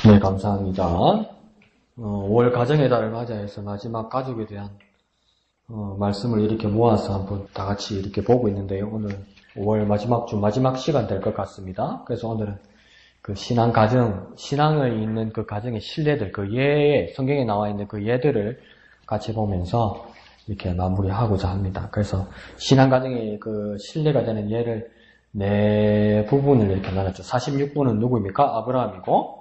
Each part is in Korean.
네, 감사합니다. 5월 가정의 달을 맞이해서 마지막 가족에 대한 말씀을 이렇게 모아서 한번 다 같이 이렇게 보고 있는데요. 오늘 5월 마지막 주 마지막 시간 될 것 같습니다. 그래서 오늘은 그 신앙 가정, 신앙을 잇는 그 가정의 신뢰들, 그 예, 성경에 나와 있는 그 예들을 같이 보면서 이렇게 마무리하고자 합니다. 그래서 신앙 가정의 그 신뢰가 되는 예를 네 부분을 이렇게 나눴죠. 46번은 누구입니까? 아브라함이고,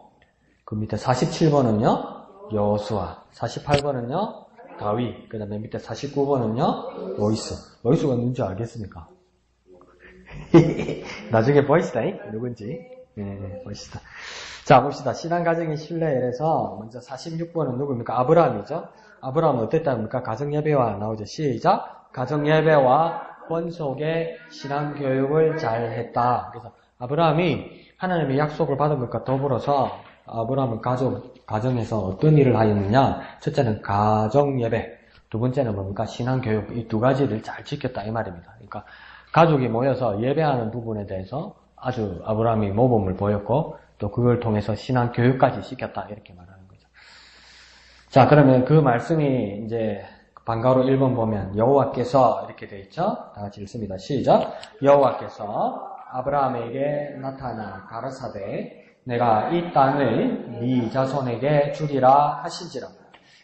그 밑에 47번은요, 여호수아, 48번은요, 다윗, 그 다음에 밑에 49번은요, 로이스. 로이스가 누군지 알겠습니까? 나중에 보이시다, 누군지. 네, 보이시다. 자, 봅시다. 신앙가정의 신뢰에서 먼저 46번은 누구입니까? 아브라함이죠. 아브라함은 어땠답니까? 가정예배와 나오죠. 시작. 가정예배와 권속의 신앙교육을 잘 했다. 그래서 아브라함이 하나님의 약속을 받은 것과 더불어서 아브라함은 가정에서 어떤 일을 하였느냐? 첫째는 가정예배, 두 번째는 뭡니까? 신앙교육. 이 두 가지를 잘 지켰다 이 말입니다. 그러니까 가족이 모여서 예배하는 부분에 대해서 아주 아브라함이 모범을 보였고 또 그걸 통해서 신앙교육까지 시켰다 이렇게 말하는 거죠. 자, 그러면 그 말씀이 이제 방가로 1번 보면 여호와께서 이렇게 되어 있죠. 다 같이 읽습니다. 시작. 여호와께서 아브라함에게 나타나 가라사대 내가 이 땅을 네 자손에게 주리라 하신지라.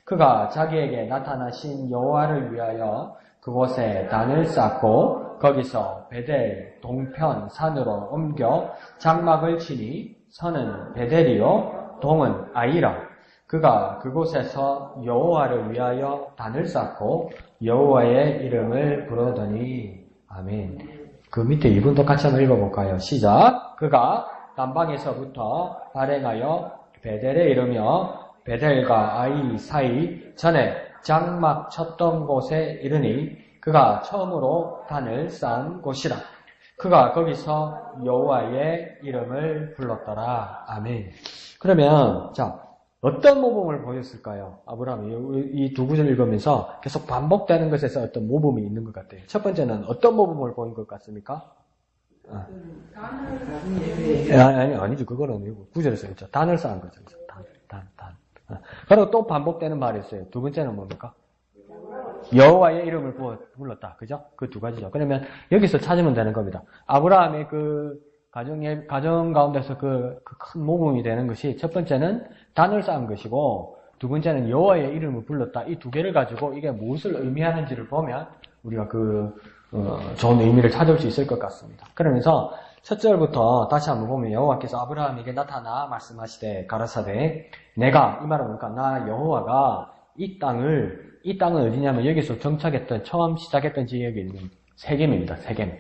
그가 자기에게 나타나신 여호와를 위하여 그곳에 단을 쌓고 거기서 베델 동편 산으로 옮겨 장막을 치니 선은 베델이요 동은 아이라. 그가 그곳에서 여호와를 위하여 단을 쌓고 여호와의 이름을 부르더니. 아멘. 그 밑에 2분도 같이 한번 읽어볼까요? 시작. 그가 남방에서부터 발행하여 베델에 이르며 베델과 아이 사이 전에 장막 쳤던 곳에 이르니 그가 처음으로 단을 쌓은 곳이라. 그가 거기서 여호와의 이름을 불렀더라. 아멘. 그러면 자, 어떤 모범을 보였을까요? 아브라함이 이 두 구절 읽으면서 계속 반복되는 것에서 어떤 모범이 있는 것 같아요. 첫 번째는 어떤 모범을 보인 것 같습니까? 아니죠. 그거는 아니고 구절에서 있죠. 단을 쌓은 거죠. 단. 그리고 또 반복되는 말이 있어요. 두 번째는 뭡니까? 여호와의 이름을 불렀다. 그죠? 그 두 가지죠. 그러면 여기서 찾으면 되는 겁니다. 아브라함의 그 가정 가운데서 그 큰 모범이 되는 것이 첫 번째는 단을 쌓은 것이고 두 번째는 여호와의 이름을 불렀다. 이 두 개를 가지고 이게 무엇을 의미하는지를 보면 우리가 좋은 의미를 찾을 수 있을 것 같습니다. 그러면서 첫 절부터 다시 한번 보면 여호와께서 아브라함에게 나타나 말씀하시되 가라사대 내가, 이 말은 뭡니까? 나 여호와가 이 땅은 어디냐면 여기서 정착했던 처음 시작했던 지역이 있는 세겜입니다. 세겜.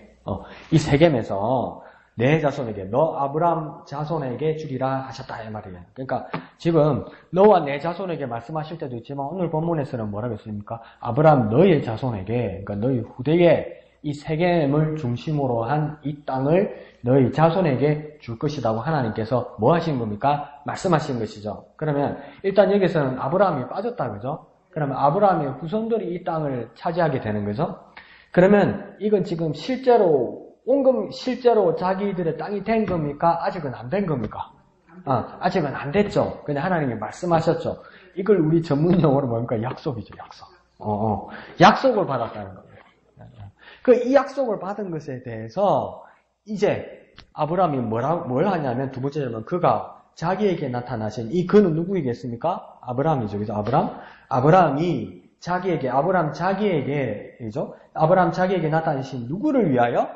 이 세겜에서 내 자손에게, 너 아브라함 자손에게 주리라 하셨다 이 말이에요. 그러니까 지금 너와 내 자손에게 말씀하실 때도 있지만 오늘 본문에서는 뭐라고 했습니까? 아브라함 너의 자손에게, 그러니까 너희 후대에 이 세겜을 중심으로 한 이 땅을 너희 자손에게 줄 것이라고 하나님께서 뭐 하신 겁니까? 말씀하신 것이죠. 그러면 일단 여기서는 아브라함이 빠졌다, 그죠? 그러면 아브라함의 후손들이 이 땅을 차지하게 되는 거죠. 그러면 이건 지금 실제로 자기들의 땅이 된 겁니까? 아직은 안 된 겁니까? 아직은 안 됐죠. 그냥 하나님이 말씀하셨죠. 이걸 우리 전문 용어로 뭡니까? 약속이죠, 약속. 약속을 받았다는 겁니다. 이 약속을 받은 것에 대해서 이제 아브라함이 뭘 하냐면 두 번째는 그가 자기에게 나타나신 이 그는 누구이겠습니까? 아브라함이죠. 그래서 아브라함이 아브라함 자기에게 나타나신 누구를 위하여?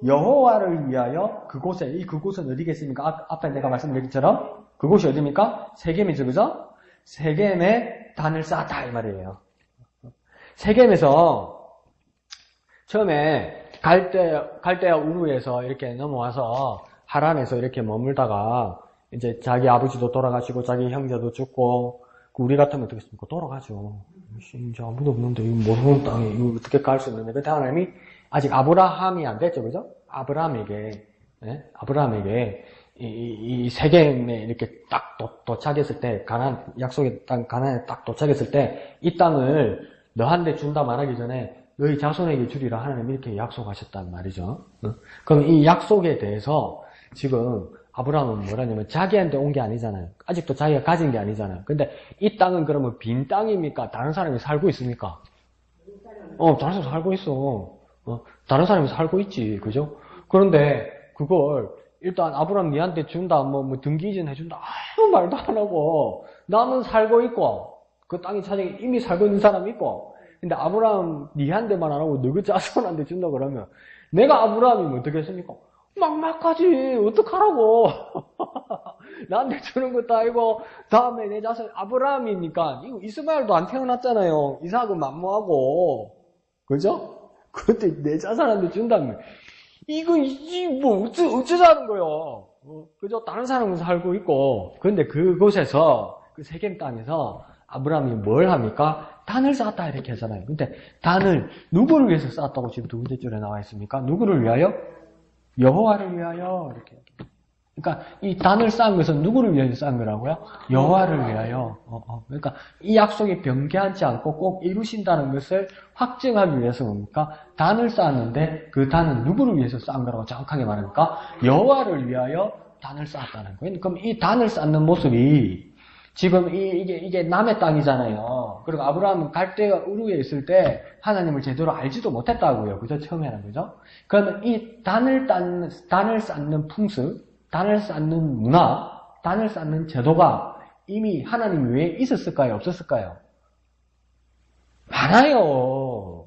여호와를 위하여 그곳은 어디겠습니까? 앞에 내가 말씀드린 것처럼 그곳이 어디입니까? 세겜이죠. 그죠? 세겜에 단을 쌓았다 이 말이에요. 세겜에서 처음에 갈대아 우르에서 이렇게 넘어와서 하란에서 이렇게 머물다가 이제 자기 아버지도 돌아가시고 자기 형제도 죽고 우리 같으면 어떻겠습니까? 돌아가죠. 이제 아무도 없는데 이거 모르는 땅에 이거 어떻게 갈 수 있는데 그때 하나님이 아직 아브라함이 안 됐죠, 그죠? 아브라함에게 이 세겜에 이렇게 딱 도착했을 때 약속의 땅 가나안에 딱 도착했을 때 이 땅을 너한테 준다 말하기 전에 너희 자손에게 주리라 하나님이 이렇게 약속하셨단 말이죠. 그럼 이 약속에 대해서 지금 아브라함은 뭐라냐면 자기한테 온 게 아니잖아요. 아직도 자기가 가진 게 아니잖아요. 근데 이 땅은 그러면 빈 땅입니까? 다른 사람이 살고 있습니까? 다른 사람이 살고 있어. 다른 사람이 살고 있지. 그죠? 그런데 그걸 일단 아브라함 니한테 준다, 뭐 등기 이전 해준다. 아무 말도 안 하고 나는 살고 있고 그 땅이 차지에 이미 살고 있는 사람이 있고 근데 아브라함 니한테만 안 하고 너그 자손한테 준다 그러면 내가 아브라함이면 어떻게 했습니까? 막막하지. 어떡하라고. 나한테 주는 것도 아니고 다음에 내 자손 아브라함이니까 이거 이스마엘도 안 태어났잖아요. 이삭은 만무하고 그죠? 그런데 내 자손한테 준다면 이건 뭐 어쩌자는 거요. 그죠? 다른 사람은 살고 있고 그런데 그곳에서 그 세겜 땅에서 아브라함이 뭘 합니까? 단을 쌓았다 이렇게 하잖아요. 근데 단을 누구를 위해서 쌓았다고 지금 두 번째 줄에 나와 있습니까? 누구를 위하여? 여호와를 위하여 이렇게. 그러니까 이 단을 쌓은 것은 누구를 위해서 쌓은 거라고요? 여호와를 위하여. 그러니까 이 약속이 변개하지 않고 꼭 이루신다는 것을 확증하기 위해서 뭡니까? 단을 쌓았는데 그 단은 누구를 위해서 쌓은 거라고 정확하게 말합니까? 여호와를 위하여 단을 쌓았다는 거예요. 그럼 이 단을 쌓는 모습이 지금 이게 남의 땅이잖아요. 그리고 아브라함은 갈대아 우르에 있을 때 하나님을 제대로 알지도 못했다고요. 그죠? 처음에는 그죠? 그러면 이 단을 쌓는 풍습, 단을 쌓는 문화, 단을 쌓는 제도가 이미 하나님 외에 있었을까요? 없었을까요? 많아요.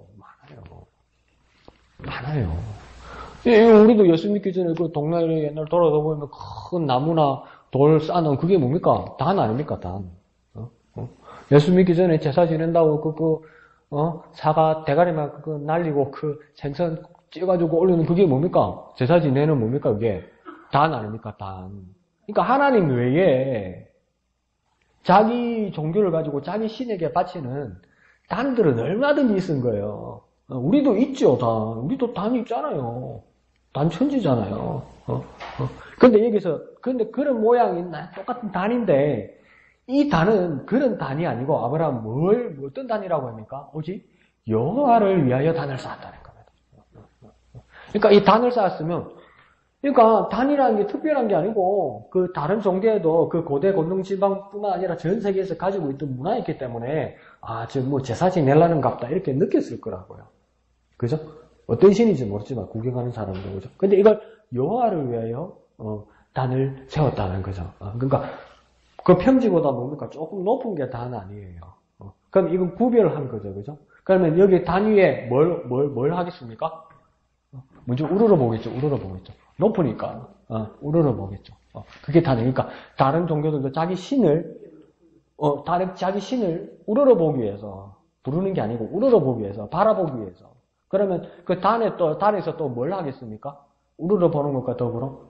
우리도 예수 믿기 전에 그 동네에 옛날 돌아다 보면 큰 나무나 돌 쌓는 그게 뭡니까? 단 아닙니까? 단. 예수 믿기 전에 제사 지낸다고 사과 대가리만 날리고 그 생선 찌가지고 올리는 그게 뭡니까? 제사 지내는 뭡니까? 그게 단 아닙니까? 단. 그러니까 하나님 외에 자기 종교를 가지고 자기 신에게 바치는 단들은 얼마든지 있은 거예요. 우리도 있죠, 단. 우리도 단 있잖아요. 단 천지잖아요. 근데 여기서, 그런 모양이 있나? 똑같은 단인데, 이 단은 그런 단이 아니고, 아브라함 어떤 단이라고 합니까? 오직 여호와를 위하여 단을 쌓았다는 겁니다. 그러니까 이 단을 쌓았으면, 그러니까 단이라는 게 특별한 게 아니고, 그 다른 종교에도 그 고대 건농 지방뿐만 아니라 전 세계에서 가지고 있던 문화였기 때문에, 지금 뭐 제사 지내려는 갑다, 이렇게 느꼈을 거라고요. 그죠? 어떤 신인지 모르지만 구경하는 사람도 그죠. 근데 이걸 여호와를 위하여 단을 세웠다는 거죠. 그러니까 그 평지보다 뭡니까 조금 높은 게 단 아니에요. 그럼 이건 구별한 거죠, 그죠? 그러면 여기 단 위에 뭘 하겠습니까? 먼저 우러러 보겠죠. 높으니까 우러러 보겠죠. 그게 단이니까 다른 종교들도 자기 신을 우러러 보기 위해서 부르는 게 아니고 우러러 보기 위해서 바라보기 위해서. 그러면 그 단에서 또 뭘 하겠습니까? 우르르 보는 것과 더불어.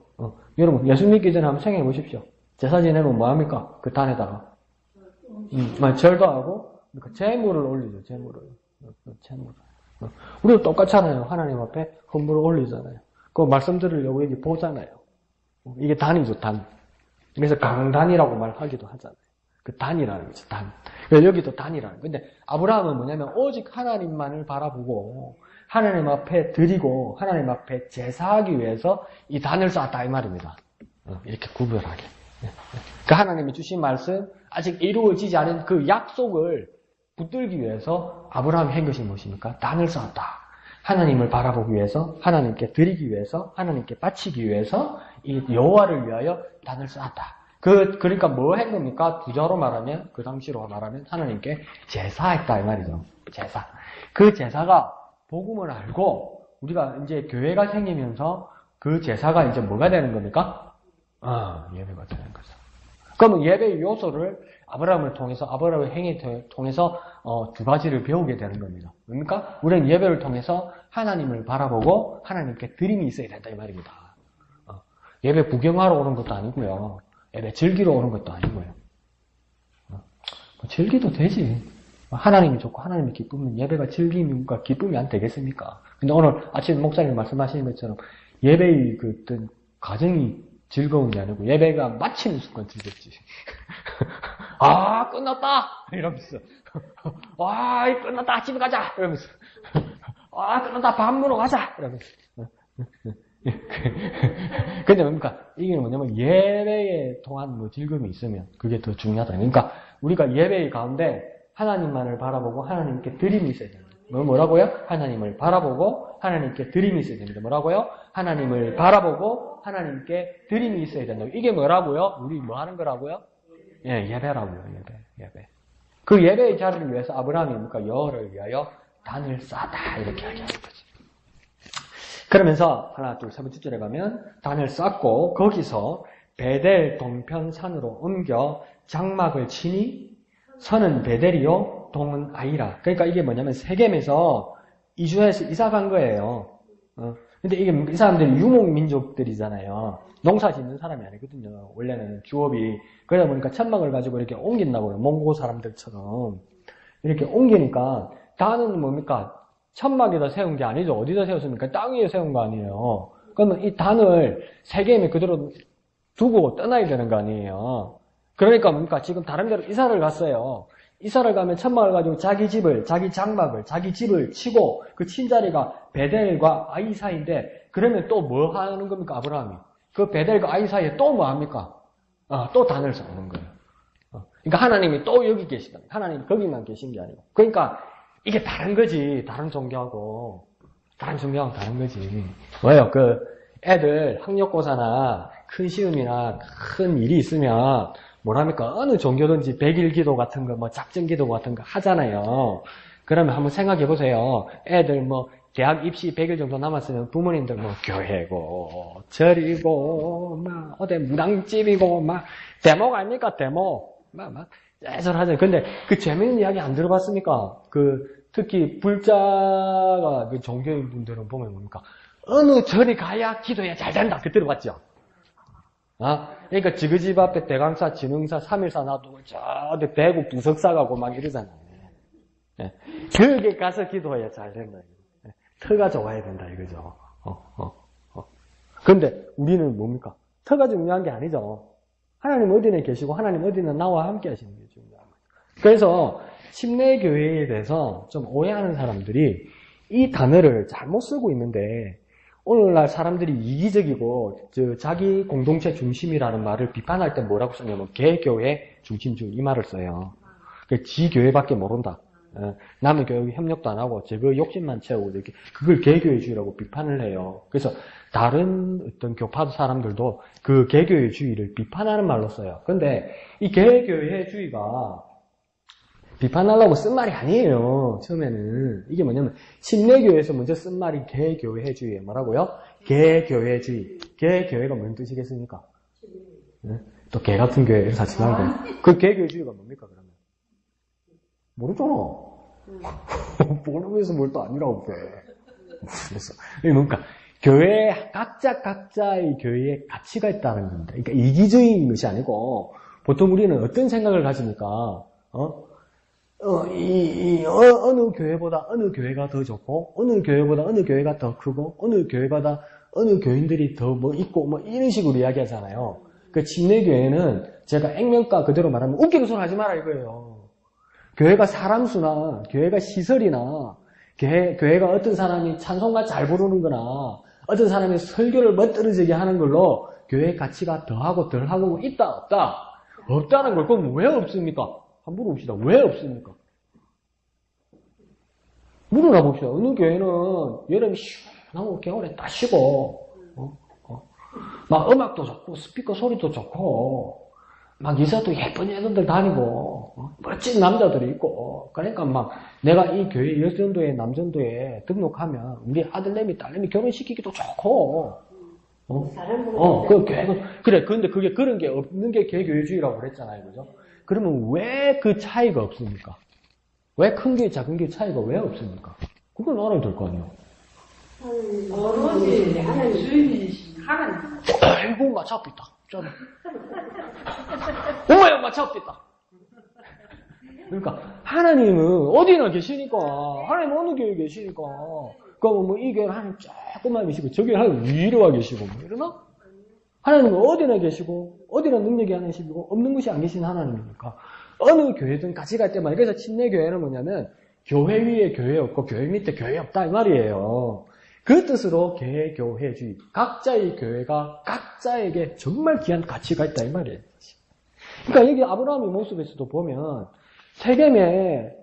여러분, 예수 믿기 전에 한번 생각해 보십시오. 제사 지내면 뭐 합니까? 그 단에다가. 절도 하고, 그러니까 재물을 올리죠, 재물을. 우리도 똑같잖아요. 하나님 앞에 헌물을 올리잖아요. 그 말씀 들으려고 여기 보잖아요. 이게 단이죠, 단. 그래서 강단이라고 말하기도 하잖아요. 그 단이라는 거죠, 단. 여기도 단이라는 거예요. 근데 아브라함은 뭐냐면 오직 하나님만을 바라보고 하나님 앞에 드리고 하나님 앞에 제사하기 위해서 이 단을 쌓았다 이 말입니다. 이렇게 구별하게. 그 하나님이 주신 말씀 아직 이루어지지 않은 그 약속을 붙들기 위해서 아브라함이 한 것이 무엇입니까? 단을 쌓았다. 하나님을 바라보기 위해서 하나님께 드리기 위해서 하나님께 바치기 위해서 이 여호와를 위하여 단을 쌓았다. 그러니까 뭐 한 겁니까? 부자로 말하면, 그 당시로 말하면 하나님께 제사했다, 이 말이죠. 제사. 그 제사가 복음을 알고, 우리가 이제 교회가 생기면서 그 제사가 이제 뭐가 되는 겁니까? 예배가 되는 거죠. 그러면 예배의 요소를 아브라함의 행위를 통해서, 두 가지를 배우게 되는 겁니다. 뭡니까? 우리는 예배를 통해서 하나님을 바라보고 하나님께 드림이 있어야 된다, 이 말입니다. 예배 구경하러 오는 것도 아니고요. 예배 즐기러 오는 것도 아니고요. 즐기도 되지. 하나님이 좋고 하나님이 기쁘면 예배가 즐김과 기쁨이 안 되겠습니까? 근데 오늘 아침 목사님 말씀하시는 것처럼 예배의 그 어떤 과정이 즐거운 게 아니고 예배가 마치는 순간 즐겁지. 끝났다! 이러면서. 끝났다! 집에 가자! 이러면서. 끝났다! 밥 먹으러 가자! 이러면서. 근데 뭡니까? 이게 뭐냐면 예배에 통한 뭐 즐거움이 있으면 그게 더 중요하다. 그러니까 우리가 예배 가운데 하나님만을 바라보고 하나님께 드림이 있어야 됩니다. 뭐라고요? 하나님을 바라보고 하나님께 드림이 있어야 됩니다. 뭐라고요? 하나님을 바라보고 하나님께 드림이 있어야 된다. 이게 뭐라고요? 우리 뭐 하는 거라고요? 예, 예배라고요. 예배. 그 예배의 자리를 위해서 아브라함이 뭡니까? 여호와를 위하여 단을 쌓았다. 이렇게 하는 거지. 그러면서 하나, 둘, 세 번째 절에 가면 단을 쌓고 거기서 베델 동편산으로 옮겨 장막을 치니 선은 베델이요 동은 아이라. 그러니까 이게 뭐냐면 세겜에서 이주해서 이사 간 거예요. 근데 이게 이 사람들이 유목민족들이잖아요. 농사 짓는 사람이 아니거든요. 원래는 주업이. 그러다 보니까 천막을 가지고 이렇게 옮긴다고요. 몽고 사람들처럼. 이렇게 옮기니까 단은 뭡니까? 천막에다 세운 게 아니죠. 어디다 세웠습니까? 땅 위에 세운 거 아니에요. 그러면 이 단을 세겜에 그대로 두고 떠나야 되는 거 아니에요. 그러니까 뭡니까? 지금 다른 데로 이사를 갔어요. 이사를 가면 천막을 가지고 자기 집을, 자기 장막을, 자기 집을 치고 그 친 자리가 베델과 아이 사이인데 그러면 또 뭐 하는 겁니까? 아브라함이. 그 베델과 아이 사이에 또 뭐 합니까? 또 단을 쌓는 거예요. 그러니까 하나님이 또 여기 계시다. 하나님이 거기만 계신 게 아니고. 그러니까 이게 다른 거지. 다른 종교하고 다른 거지. 뭐예요? 그 애들 학력고사나 큰 시험이나 큰 일이 있으면 뭐랍니까? 어느 종교든지 100일 기도 같은 거, 뭐 작전 기도 같은 거 하잖아요. 그러면 한번 생각해 보세요. 애들 뭐 대학 입시 100일 정도 남았으면 부모님들 뭐 교회고 절이고 막 어디 무당집이고 막 대목 아닙니까? 대목 막 째절하잖아요. 근데 그 재밌는 이야기 안 들어봤습니까? 특히 불자가 그 종교인 분들은 보면 뭡니까? 어느 절에 가야 기도해야 잘 된다. 그 들어봤죠? 그러니까 지그집 앞에 대강사, 진흥사, 3일사 놔두고 저기 대구 부석사 가고 막 이러잖아요. 거기 가서 기도해야 잘 된다. 터가 좋아야 된다 이거죠. 근데 우리는 뭡니까? 터가 중요한 게 아니죠. 하나님 어디에 계시고 하나님 어디는 나와 함께 하시는 게 중요한 거예요. 그래서 침례교회에 대해서 좀 오해하는 사람들이 이 단어를 잘못 쓰고 있는데 오늘날 사람들이 이기적이고 자기 공동체 중심이라는 말을 비판할 때 뭐라고 쓰냐면 개교회 중심주의 이 말을 써요. 지 교회밖에 모른다. 남의 교회 협력도 안 하고 제거 욕심만 채우고 이렇게 그걸 개교회주의라고 비판을 해요. 그래서 다른 어떤 교파 사람들도 그 개교회주의를 비판하는 말로 써요. 근데 이 개교회주의가 비판하려고 쓴 말이 아니에요. 처음에는. 이게 뭐냐면 침례교회에서 먼저 쓴 말이 개교회주의예요. 뭐라고요? 개교회주의. 개교회가 뭔 뜻이겠습니까? 또 개 같은 교회 사치 말고. 그 개교회주의가 뭡니까 그러면? 모르잖아. 모르면서 뭘 또 아니라고 그래. 그래서 이게 뭡니까? 교회 각자의 교회에 가치가 있다는 겁니다. 그러니까 이기주의인 것이 아니고 보통 우리는 어떤 생각을 가집니까? 어느 교회보다 어느 교회가 더 좋고, 어느 교회보다 어느 교회가 더 크고, 어느 교회보다 어느 교인들이 더 뭐 있고, 뭐 이런 식으로 이야기하잖아요. 그 침례교회는 제가 액면가 그대로 말하면 웃기는 소리 하지 마라 이거예요. 교회가 사람 수나, 교회가 시설이나, 교회가 어떤 사람이 찬송가 잘 부르는 거나, 어떤 사람이 설교를 멋들어지게 하는 걸로 교회의 가치가 더하고 덜하고 있다, 없다? 없다는 걸 그럼 왜 없습니까? 한번 물어봅시다. 왜 없습니까? 물어봅시다. 어느 교회는 여름이 시원하고 겨울에 따시고 막 음악도 좋고 스피커 소리도 좋고 막 이사도 예쁜 애들 다니고 멋진 남자들이 있고 그러니까 막 내가 이 교회 여전도에 남전도에 등록하면 우리 아들내미 딸내미 결혼시키기도 좋고 그 교회가 그래. 근데 그게 그런 게 없는 게 개교회주의라고 그랬잖아요. 그죠? 그러면 왜 그 차이가 없습니까? 왜 큰 교회, 작은 교회 차이가 왜 없습니까? 그걸 알아야 될 거 아니에요. 오로지 하나님 주인이신 하나님. 아이고, 마차삐다. 어머야, 마차삐다. 그러니까, 하나님은 어디나 계시니까, 하나님은 어느 교회에 계시니까, 그럼 뭐 이 교회는 하나님 조금만 계시고, 저 교회는 하나님 위로 와 계시고, 뭐 이러나? 하나님은 어디나 계시고, 어디나 능력이 하나님이시고, 없는 것이 안 계신 하나님이니까, 어느 교회든 같이 갈 때만, 그래서 침례교회는 뭐냐면, 교회 위에 교회 없고, 교회 밑에 교회 없다, 이 말이에요. 그 뜻으로 개교회주의. 각자의 교회가 각자에게 정말 귀한 가치가 있다 이 말이에요. 그러니까 여기 아브라함의 모습에서도 보면 세겜에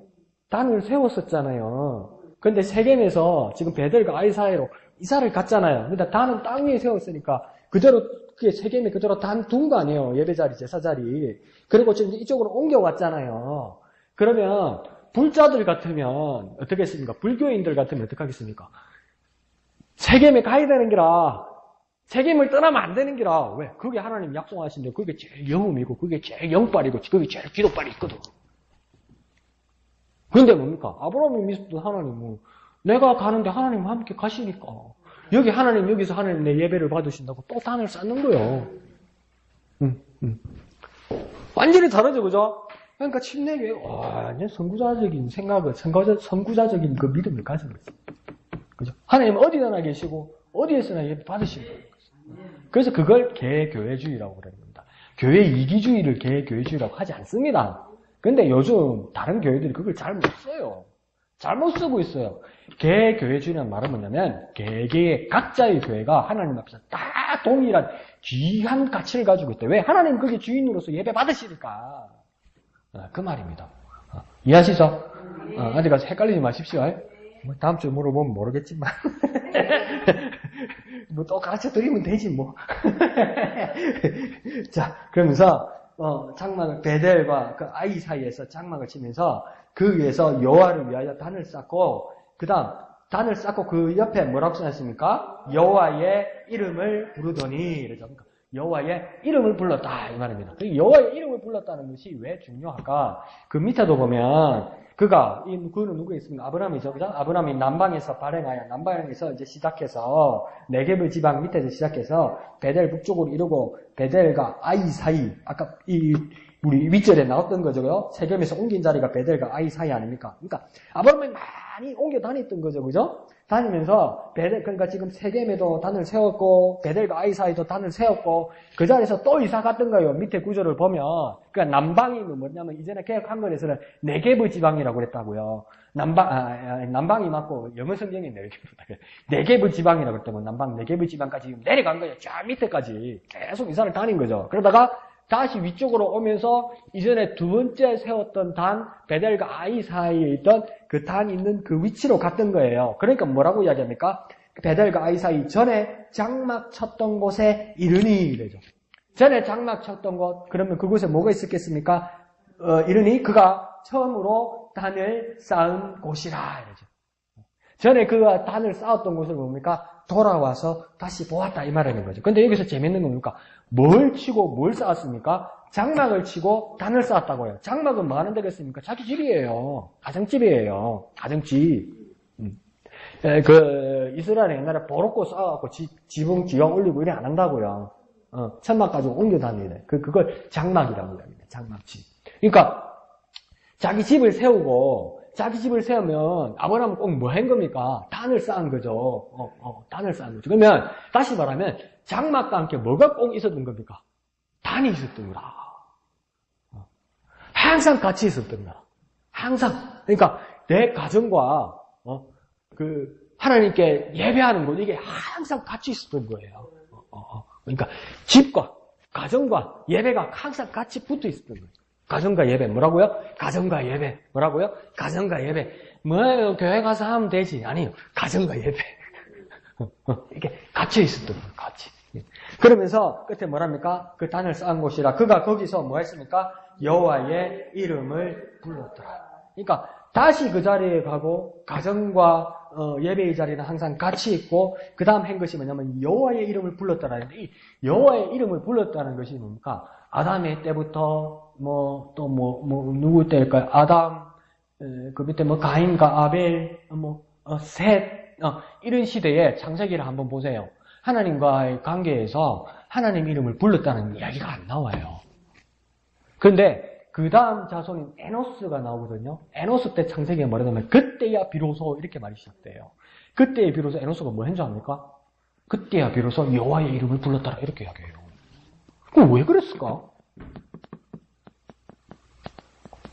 단을 세웠었잖아요. 근데 세겜에서 지금 베델과 아이 사이로 이사를 갔잖아요. 근데 단은 땅 위에 세웠으니까 그대로 그게 세겜에 그대로 단 둔 거 아니에요. 예배 자리, 제사 자리. 그리고 지금 이쪽으로 옮겨왔잖아요. 그러면 불자들 같으면 어떻게 했습니까? 불교인들 같으면 어떻게 하겠습니까? 세겜에 가야 되는 기라. 세겜을 떠나면 안 되는 기라. 왜? 그게 하나님 약속하신데 그게 제일 영음이고 그게 제일 영빨이고 그게 제일 기도빨이 있거든. 근데 뭡니까? 아브라함이 믿었던 하나님은 내가 가는데 하나님 함께 가시니까 여기 하나님 여기서 하나님 내 예배를 받으신다고 또 단을 쌓는 거예요. 완전히 다르죠, 그죠? 그러니까 침례교회 완전 선구자적인 생각을, 선구자적인 그 믿음을 가진 거죠. 그죠? 하나님 어디나 계시고 어디에서나 예배 받으시는 거예요. 그래서 그걸 개교회주의라고 그러는 겁니다. 교회 이기주의를 개교회주의라고 하지 않습니다. 근데 요즘 다른 교회들이 그걸 잘 못 써요. 잘못 쓰고 있어요. 개교회주의라는 말은 뭐냐면 개개의 각자의 교회가 하나님 앞에서 다 동일한 귀한 가치를 가지고 있다. 왜? 하나님 그게 주인으로서 예배 받으시니까. 그 말입니다. 이해하시죠? 어디 가서 헷갈리지 마십시오. 뭐 다음 주에 물어보면 모르겠지만 뭐 또 가르쳐 드리면 되지 뭐. 자, 그러면서 장막을 베델과 그 아이 사이에서 장막을 치면서 그 위에서 여호와를 위하여 단을 쌓고 그다음 단을 쌓고 그 옆에 뭐라고 써놨습니까? 여호와의 이름을 부르더니 이러죠. 그러니까 여호와의 이름을 불렀다 이 말입니다. 그 여호와의 이름을 불렀다는 것이 왜 중요할까? 그 밑에도 보면 그는 누구에 있습니까? 아브라함이죠, 그죠? 아브라함이 남방에서 발행하여 남방에서 이제 시작해서 네게브 지방 밑에서 시작해서 베델 북쪽으로 이루고 베델과 아이 사이 아까 우리 윗절에 나왔던 거죠. 세겜에서 옮긴 자리가 베델과 아이 사이 아닙니까? 그러니까 아브라함이 많이 옮겨 다녔던 거죠, 그죠? 다니면서 그러니까 지금 세겜에도 단을 세웠고 베델과 아이 사이도 단을 세웠고 그 자리에서 또 이사 갔던 거예요. 밑에 구절을 보면 그러니까 남방이 뭐냐면 이전에 개혁한 거에서는 네게브 지방이라고 그랬다고요. 남방이 맞고 영어 성경이 네게브 지방이라고 그랬다고 남방 네게브 지방까지 내려간 거예요. 저 밑에까지 계속 이사를 다닌 거죠. 그러다가 다시 위쪽으로 오면서 이전에 두 번째 세웠던 단, 베델과 아이 사이에 있던 그 단 있는 그 위치로 갔던 거예요. 그러니까 뭐라고 이야기합니까? 베델과 아이 사이 전에 장막 쳤던 곳에 이르니 이래죠. 전에 장막 쳤던 곳, 그러면 그곳에 뭐가 있었겠습니까? 이르니 그가 처음으로 단을 쌓은 곳이라 이러죠. 전에 그가 단을 쌓았던 곳을 뭡니까? 돌아와서 다시 보았다 이 말하는 거죠. 근데 여기서 재밌는 건 뭡니까? 뭘 치고 뭘 쌓았습니까? 장막을 치고 단을 쌓았다고요. 장막은 뭐 하는 데겠습니까? 자기 집이에요. 가정집이에요. 가정집. 이스라엘 옛날에 보로코 쌓아갖고 지붕 기왕 올리고 이래 안 한다고요. 천막 가지고 옮겨 다니네. 그걸 장막이라고 합니다. 장막집. 그러니까 자기 집을 세우고 자기 집을 세우면 아브라함은 꼭 뭐 한 겁니까? 단을 쌓은 거죠. 단을 쌓은 거죠. 그러면 다시 말하면 장막과 함께 뭐가 꼭 있었던 겁니까? 단이 있었던 거라. 항상 같이 있었던 거라. 항상. 그러니까 내 가정과 하나님께 예배하는 것 이게 항상 같이 있었던 거예요. 그러니까 집과 가정과 예배가 항상 같이 붙어 있었던 거예요. 가정과 예배 뭐라고요? 가정과 예배 뭐라고요? 가정과 예배 뭐예요? 교회 가서 하면 되지. 아니요. 가정과 예배 이게 갇혀 있었던 거예요. 같이. 그러면서 끝에 뭐랍니까? 그 단을 쌓은 곳이라 그가 거기서 뭐 했습니까? 여호와의 이름을 불렀더라. 그러니까 다시 그 자리에 가고 가정과 예배의 자리는 항상 같이 있고 그 다음 한 것이 뭐냐면 여호와의 이름을 불렀다라는 이 여호와의 이름을 불렀다는 것이 뭡니까? 아담의 때부터 누구 때일까요? 아담 그 밑에 가인과 아벨 셋 이런 시대에 창세기를 한번 보세요. 하나님과의 관계에서 하나님 이름을 불렀다는 이야기가 안 나와요. 그런데 그 다음 자손인 에노스가 나오거든요. 에노스 때 창세기에 말하자면 그때야 비로소 이렇게 말이 시작돼요. 그때야 비로소 에노스가 뭐 한 줄 압니까? 그때야 비로소 여호와의 이름을 불렀더라 이렇게 이야기해요. 그럼 왜 그랬을까?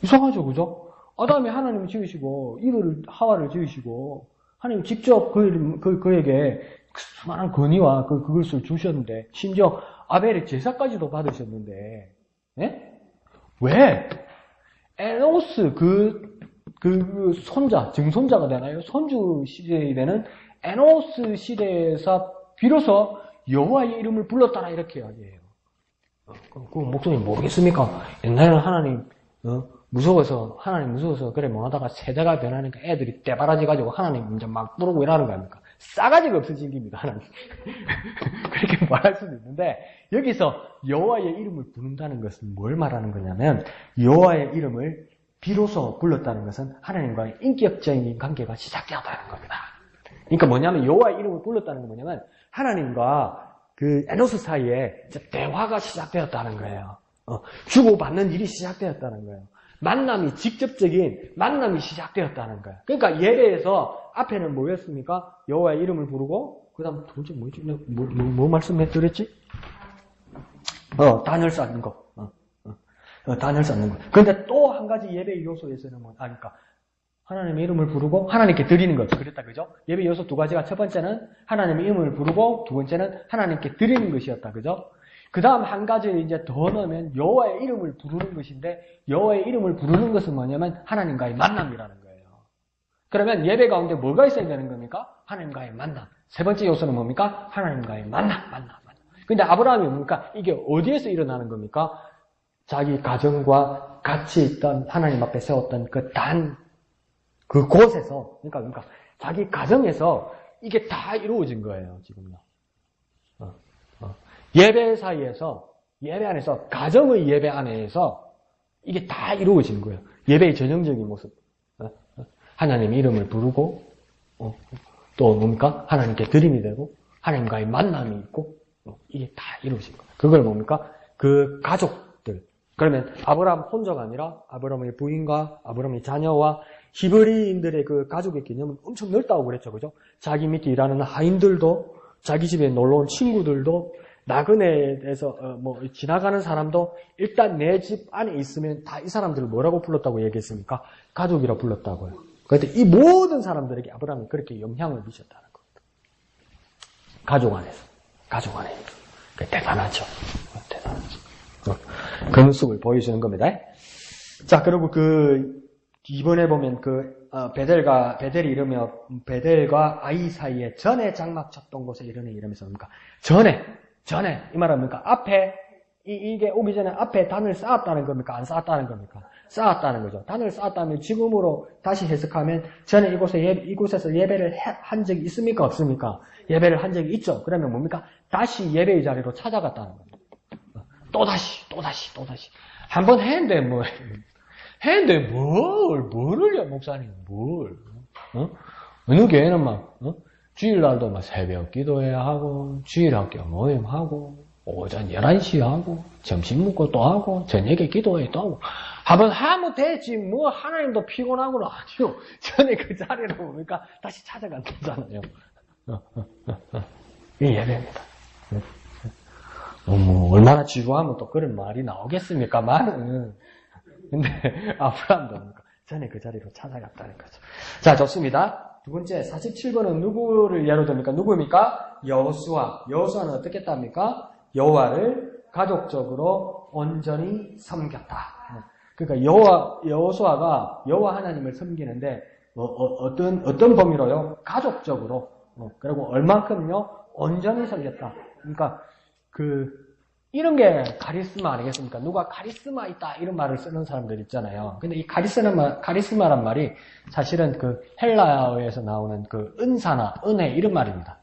이상하죠, 그죠? 아담이 하나님을 지으시고 이브를 하와를 지으시고 하나님 직접 그에게 수많은 권위와 그것을 주셨는데, 심지어 아벨의 제사까지도 받으셨는데, 예? 왜? 에노스, 손자, 증손자가 되나요? 손주 시대에 되는 에노스 시대에서 비로소 여호와의 이름을 불렀다라 이렇게 이야기해요. 그 목소리 모르겠습니까? 옛날에는 하나님 무서워서 그래 뭐하다가 세대가 변하니까 애들이 떼바라지 가지고 하나님 이제 막 부르고 이러는 거 아닙니까? 싸가지가 없어진 겁니다, 하나님. 그렇게 말할 수도 있는데, 여기서 여호와의 이름을 부른다는 것은 뭘 말하는 거냐면, 여호와의 이름을 비로소 불렀다는 것은 하나님과의 인격적인 관계가 시작되었다는 겁니다. 그러니까 뭐냐면, 여호와의 이름을 불렀다는 건 뭐냐면, 하나님과 그 에노스 사이에 대화가 시작되었다는 거예요. 주고받는 일이 시작되었다는 거예요. 직접적인 만남이 시작되었다는 거예요. 그러니까 예배에서 앞에는 뭐였습니까? 여호와의 이름을 부르고, 그 다음 도대체 뭐지? 뭐 말씀했더랬지? 단을 쌓는 거. 단을 쌓는 거. 그런데 또 한 가지 예배의 요소에서는 그러니까 하나님의 이름을 부르고 하나님께 드리는 거죠. 그랬다, 그죠? 예배 요소 두 가지가 첫 번째는 하나님의 이름을 부르고 두 번째는 하나님께 드리는 것이었다, 그죠? 그 다음 한 가지를 이제 더 넣으면 여호와의 이름을 부르는 것인데, 여호와의 이름을 부르는 것은 뭐냐면 하나님과의 만남이라는 거예요. 그러면 예배 가운데 뭐가 있어야 되는 겁니까? 하나님과의 만남. 세 번째 요소는 뭡니까? 하나님과의 만남. 근데 아브라함이 뭡니까? 이게 어디에서 일어나는 겁니까? 자기 가정과 같이 있던 하나님 앞에 세웠던 그곳에서, 그러니까 자기 가정에서 이게 다 이루어진 거예요, 지금요. 예배 사이에서, 예배 안에서, 가정의 예배 안에서 이게 다 이루어진 거예요. 예배의 전형적인 모습. 하나님의 이름을 부르고, 또 뭡니까? 하나님께 드림이 되고, 하나님과의 만남이 있고, 이게 다 이루어진 거예요. 그걸 뭡니까? 그 가족들. 그러면 아브라함 혼자가 아니라 아브라함의 부인과 아브라함의 자녀와 히브리인들의 그 가족의 개념은 엄청 넓다고 그랬죠, 그죠? 자기 밑에 일하는 하인들도, 자기 집에 놀러 온 친구들도, 나그네에서 지나가는 사람도 일단 내 집 안에 있으면 다 이 사람들을 뭐라고 불렀다고 얘기했습니까? 가족이라 불렀다고요. 그런데 이 모든 사람들에게 아브라함이 그렇게 영향을 미쳤다는 겁니다. 가족 안에서. 대단하죠. 그 모습을 보여주는 겁니다. 자, 그리고 이번에 보면 베델이 이르며 베델과 아이 사이에 전에 장막 쳤던 곳에 이르는 이름에서 뭡니까? 전에 이 말은 뭡니까? 앞에 이게 오기 전에 앞에 단을 쌓았다는 겁니까? 안 쌓았다는 겁니까? 쌓았다는 거죠. 단을 쌓았다면 지금으로 다시 해석하면 전에 이곳에서 예배를 한 적이 있습니까? 없습니까? 예배를 한 적이 있죠. 그러면 뭡니까? 다시 예배의 자리로 찾아갔다는 겁니다. 또다시. 한번 했는데 뭐를요, 목사님, 어느 교회는 주일날도 새벽 기도해야 하고, 주일학교 모임하고, 오전 11시 하고, 점심 먹고 또 하고, 저녁에 기도해 또 하고, 한번 하면 되지, 하나님도 피곤하구나. 아니요. 전에 그 자리로 뭡니까? 다시 찾아간다잖아요. 이 예배입니다. 얼마나 지루하면 또 그런 말이 나오겠습니까? 말은. 근데 아브라함도 뭡니까? 전에 그 자리로 찾아갔다는 거죠. 자, 좋습니다. 두 번째, 47번은 누구를 예로 듭니까? 누구입니까? 여호수아. 여호수아는 어떻게 했답니까? 여호와를 가족적으로 온전히 섬겼다. 그러니까 여호수아가 여호와 하나님을 섬기는데 어떤 범위로요? 가족적으로. 그리고 얼만큼요? 온전히 섬겼다. 그러니까 이런 게 카리스마 아니겠습니까? 누가 카리스마 있다 이런 말을 쓰는 사람들 있잖아요. 근데 이 카리스마란 말이 사실은 헬라어에서 나오는 은사나 은혜 이런 말입니다.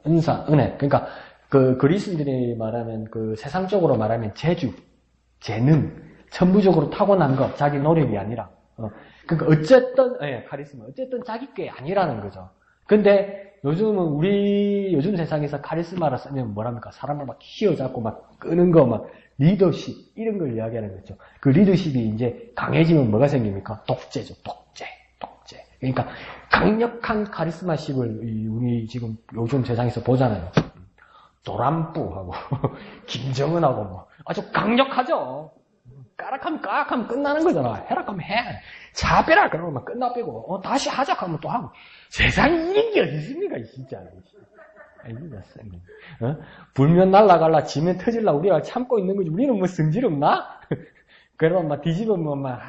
은사, 은혜. 그러니까 그리스인들이 말하면 세상적으로 말하면 재주, 재능, 천부적으로 타고난 것, 자기 노력이 아니라. 그러니까 어쨌든 카리스마, 어쨌든 자기 게 아니라는 거죠. 근데 요즘 세상에서 카리스마라 쓰면 뭐랍니까? 사람을 막 휘어잡고 막 끄는 거, 막 리더십 이런 걸 이야기하는 거죠. 그 리더십이 이제 강해지면 뭐가 생깁니까? 독재죠. 독재. 그러니까 강력한 카리스마식을 우리 지금 요즘 세상에서 보잖아요. 도란뿌하고 김정은하고 아주 강력하죠. 까락하면 까락하면 끝나는 거잖아. 해라 하면 해. 자 빼라 그러면 막 끝나 빼고 다시 하자 하면 또 하고. 세상에 이런 게 어디 있습니까 진짜. 불면 날라갈라 지면 터질라 우리가 참고 있는 거지. 우리는 뭐 성질 없나? 그러면 막 뒤집으면 막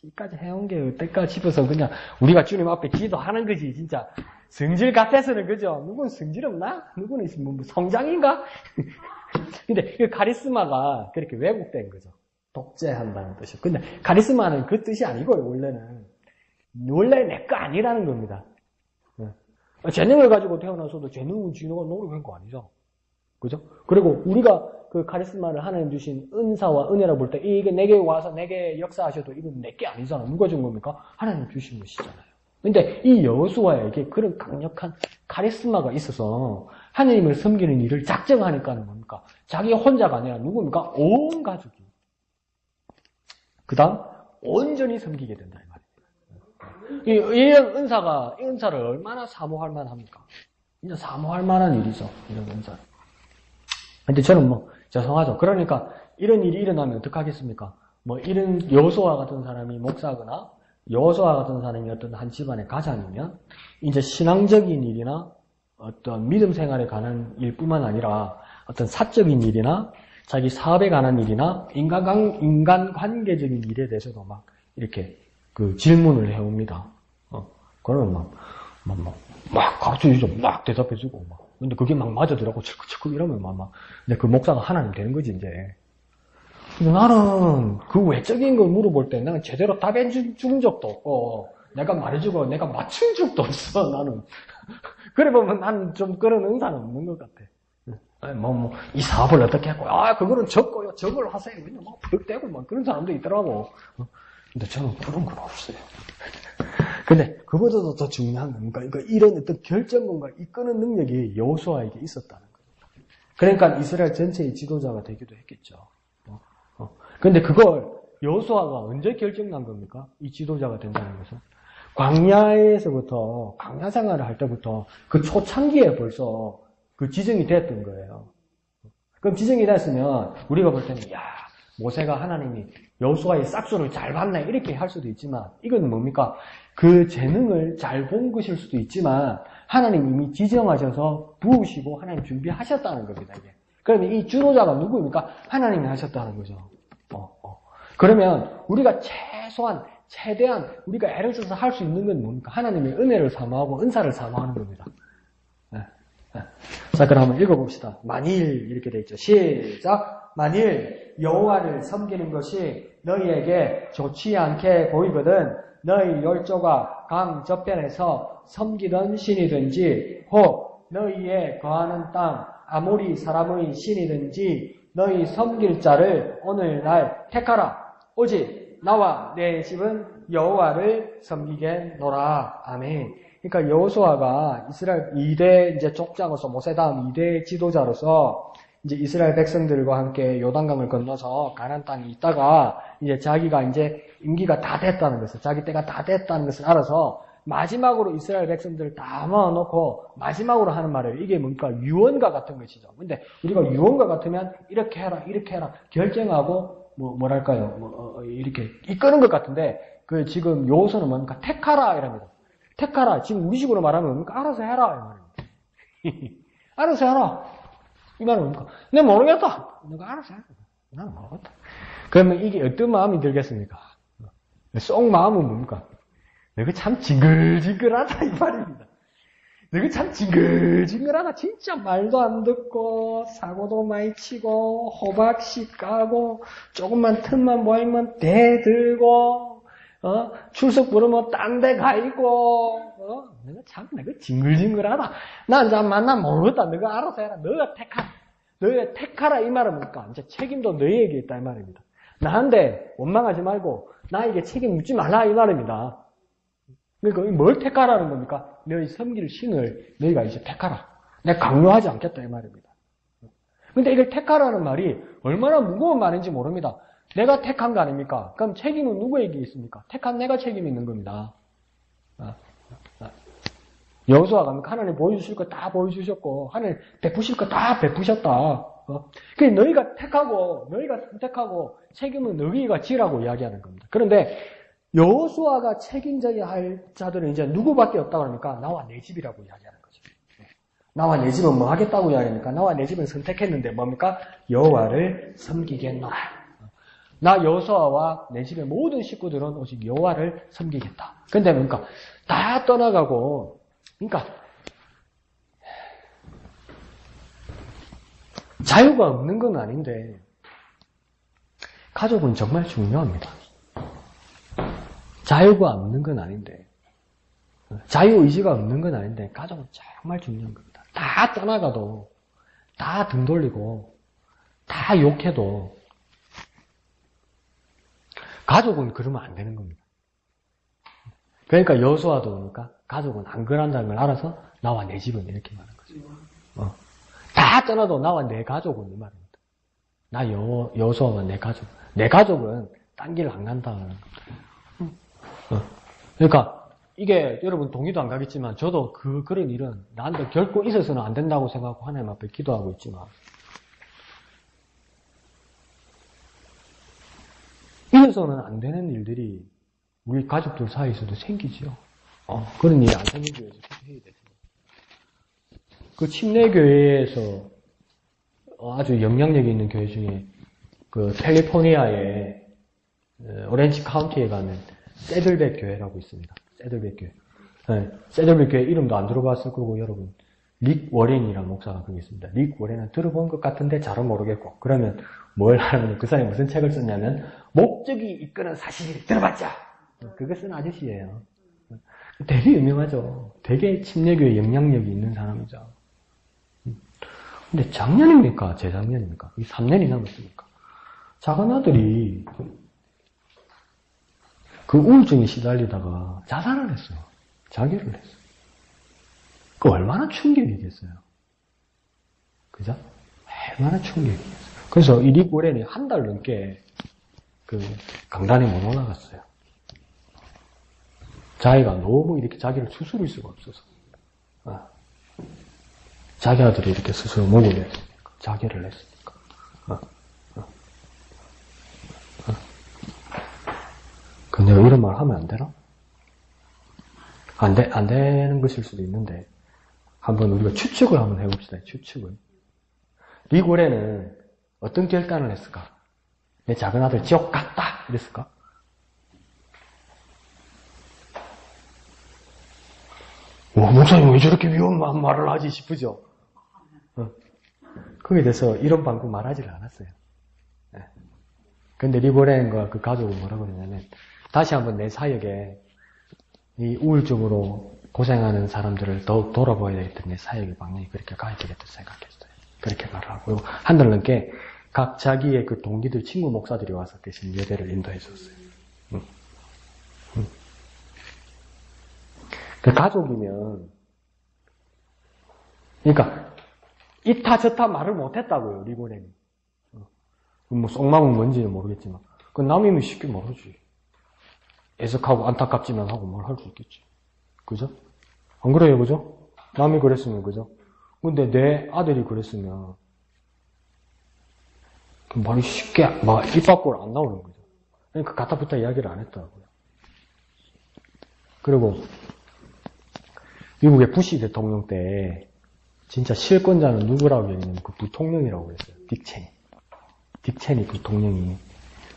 이까지 해온 게 어떨까 싶어서 그냥 우리가 주님 앞에 기도하는 거지. 진짜 성질 같아서는 그죠. 누구는 성질 없나? 누구는 뭐 성장인가? 근데 그 카리스마가 그렇게 왜곡된 거죠. 독재한다는 뜻이요. 근데 카리스마는 그 뜻이 아니고요. 원래 내 거 아니라는 겁니다. 재능을 가지고 태어나서도 재능은 지너가 노력한 거 아니죠. 그죠? 그리고 우리가 그 카리스마를 하나님 주신 은사와 은혜라고 볼 때 이게 내게 와서 내게 역사하셔도 이건 내게 아니잖아. 누가 준 겁니까? 하나님 주신 것이잖아요. 근데 이 여호수아에게 그런 강력한 카리스마가 있어서 하나님을 섬기는 일을 작정하니까는 뭡니까? 자기 혼자가 아니라 누굽니까? 온 가족이. 그 다음 온전히 섬기게 된다 이 말이에요. 이런 은사를 얼마나 사모할 만합니까? 진짜 사모할 만한 일이죠. 이런 은사를. 근데 저는 뭐 죄송하죠. 그러니까 이런 일이 일어나면 어떡하겠습니까? 뭐 이런 여호수아 같은 사람이 목사거나 여호수아 같은 사람이 어떤 한 집안의 가장이면 이제 신앙적인 일이나 어떤 믿음 생활에 관한 일뿐만 아니라 어떤 사적인 일이나 자기 사업에 관한 일이나 인간 관계적인 일에 대해서도 막 이렇게 그 질문을 해옵니다. 그러면 막 가르쳐주죠. 막 대답해주고 막. 근데 그게 막 맞아들라고 철컥철컥 이러면 근데 그 목사가 하나님 되는 거지 이제. 근데 나는 그 외적인 걸 물어볼 때 나는 제대로 답해 준 적도 없고 내가 말해주고 내가 맞춘 적도 없어 나는. 그래 보면 나는 좀 그런 은사는 없는 것 같아. 이 사업을 어떻게 하고, 그거는 적고요, 적을 하세요. 그냥 막 득대고 막 그런 사람도 있더라고. 근데 저는 그런 건 없어요. 근데 그보다도 더 중요한 건 그러니까 이런 어떤 결정권과 이끄는 능력이 여호수아에게 있었다는 거예요. 그러니까 이스라엘 전체의 지도자가 되기도 했겠죠. 근데 그걸 여호수아가 언제 결정난 겁니까? 이 지도자가 된다는 것은. 광야에서부터, 광야 생활을 할 때부터 그 초창기에 벌써 그 지정이 됐던 거예요. 그럼 지정이 됐으면 우리가 볼 때는 모세가 하나님이 여호수아의 싹수를 잘 봤네 이렇게 할 수도 있지만 이건 뭡니까? 그 재능을 잘 본 것일 수도 있지만 하나님 이미 지정하셔서 부으시고 하나님 준비하셨다는 겁니다. 이게. 그러면 이 주도자가 누구입니까? 하나님이 하셨다는 거죠. 그러면 우리가 최대한 우리가 애를 써서 할 수 있는 건 뭡니까? 하나님의 은혜를 사모하고 은사를 사모하는 겁니다. 자, 그럼 한번 읽어봅시다. 만일 이렇게 돼 있죠. 시작. 만일 여호와를 섬기는 것이 너희에게 좋지 않게 보이거든 너희 열조가 강 저편에서 섬기던 신이든지 혹 너희의 거하는 땅 아모리 사람의 신이든지 너희 섬길 자를 오늘날 택하라. 오직 나와 내 집은 여호와를 섬기겠노라. 아멘. 그러니까 여호수아가 이스라엘 2대 이제 족장으로서 모세 다음 2대 지도자로서 이제 이스라엘 백성들과 함께 요단강을 건너서 가나안 땅에 있다가 이제 자기가 이제 임기가 다 됐다는 것을 자기 때가 다 됐다는 것을 알아서 마지막으로 이스라엘 백성들을 다 모아놓고 마지막으로 하는 말이에요. 이게 뭡니까? 유언과 같은 것이죠. 근데 우리가 유언과 같으면 이렇게 해라 결정하고 뭐랄까요? 이렇게 이끄는 것 같은데 그 지금 여호수아는 뭡니까? 택하라 이랍니다. 택하라. 지금 우리식으로 말하면 뭡니까? 알아서 해라 이 말입니다. 알아서 해라. 이 말은 뭡니까? 내가 모르겠다. 내가 알아서 해라. 나는 모르겠다. 그러면 이게 어떤 마음이 들겠습니까? 속 마음은 뭡니까? 너가 참 징글징글하다 이 말입니다. 너가 참 징글징글하다. 진짜 말도 안 듣고 사고도 많이 치고 호박씨 까고 조금만 틈만 보이면 대들고 출석 부르면 딴 데 가 있고 내가 징글징글하다. 난 모르겠다. 너가 알아서 해라. 너가 택하라 이 말은 뭡니까? 이제 책임도 너희에게 있다 이 말입니다. 나한테 원망하지 말고 나에게 책임 묻지 말라 이 말입니다. 그러니까 뭘 택하라는 겁니까? 너희 섬길 신을 너희가 이제 택하라. 내가 강요하지 않겠다 이 말입니다. 근데 이걸 택하라는 말이 얼마나 무거운 말인지 모릅니다. 내가 택한 거 아닙니까? 그럼 책임은 누구에게 있습니까? 택한 내가 책임이 있는 겁니다. 여호수아가 하나님 보여주실 거 다 보여주셨고 하나님 베푸실 거 다 베푸셨다. 그 너희가 선택하고 책임은 너희가 지라고 이야기하는 겁니다. 그런데 여호수아가 책임져야 할 자들은 이제 누구밖에 없다고 하니까 나와 내 집이라고 이야기하는 거죠. 나와 내 집은 뭐 하겠다고 이야기하니까 나와 내 집은 선택했는데 뭡니까? 여호와를 섬기겠노라. 나 여호수아와 내 집의 모든 식구들은 오직 여호와를 섬기겠다. 근데 그러니까 다 떠나가고, 그러니까 자유가 없는 건 아닌데 가족은 정말 중요합니다. 자유가 없는 건 아닌데, 자유의지가 없는 건 아닌데 가족은 정말 중요한 겁니다. 다 떠나가도, 다 등 돌리고, 다 욕해도 가족은 그러면 안 되는 겁니다. 그러니까 여호수아도 그러니까 가족은 안 그런다는 걸 알아서 나와 내 집은 이렇게 말하는 거죠. 다 떠나도 나와 내 가족은 이 말입니다. 나 여호수아와 내 가족은 딴 길 안 간다. 그러니까 이게 여러분 동의도 안 가겠지만 저도 그런 일은 나한테 결코 있어서는 안 된다고 생각하고 하나님 앞에 기도하고 있지만 이래서는 안 되는 일들이 우리 가족들 사이에서도 생기죠. 그런 일이 안 생기기 위해서 해야 되죠. 그 침례교회에서 아주 영향력이 있는 교회 중에 그 캘리포니아의 오렌지 카운티에 가면 세들백 교회라고 있습니다. 세들백 교회. 네, 세들백 교회 이름도 안 들어봤을 거고 여러분 릭 워렌이라는 목사가 거기 있습니다. 릭 워렌은 들어본 것 같은데 잘은 모르겠고 그러면 뭘 하면 그 사람이 무슨 책을 썼냐면 목적이 이끄는 사실을 들어봤자 그거 쓴 아저씨예요. 되게 유명하죠. 되게 침례교회 영향력이 있는 사람이죠. 근데 작년입니까? 재작년입니까? 3년이 넘었습니까? 작은 아들이 그 우울증에 시달리다가 자살을 했어요. 자결을 했어요. 그 얼마나 충격이겠어요. 그죠? 얼마나 충격이겠어요. 그래서 이 릭 워렌이 한 달 넘게 그 강단에 못 올라갔어요. 자기가 너무 이렇게 자기를 추스릴 수가 없어서. 자기 아들이 이렇게 스스로 목을 냈으니까. 자결을 했으니까. 근데 이런 말 하면 안 되나? 안 되는 것일 수도 있는데, 한번 우리가 추측을 한번 해봅시다. 추측을. 릭 워렌은 어떤 결단을 했을까? 내 작은 아들 지옥 갔다! 이랬을까? 목사님 왜 저렇게 위험한 말을 하지 싶으죠? 거기에 대해서 이런 방금 말하지를 않았어요. 근데 릭 워렌과 그 가족은 뭐라고 그러냐면, 다시 한번 내 사역에 이 우울증으로 고생하는 사람들을 더욱 돌아봐야 되겠다. 내 사역의 방향이 그렇게 가야 되겠다 생각했어요. 그렇게 말을 하고 한 달 넘게 각 자기의 그 동기들, 친구 목사들이 와서 대신 예배를 인도해 줬어요. 그 가족이면 그러니까 이타 저타 말을 못했다고요. 릭 워렌이. 뭐 속마음은 뭔지는 모르겠지만 그 남이면 쉽게 말하지. 애석하고 안타깝지만 하고 뭘 할 수 있겠지. 그죠? 안 그래요, 그죠? 남이 그랬으면, 그죠? 근데 내 아들이 그랬으면, 그 말이 쉽게, 입 밖으로 안 나오는 거죠. 그러니까 가타부타 이야기를 안 했더라고요. 그리고, 미국의 부시 대통령 때, 진짜 실권자는 누구라고 얘기하냐면 그 부통령이라고 그랬어요. 딕 체니. 딕 체니 부통령이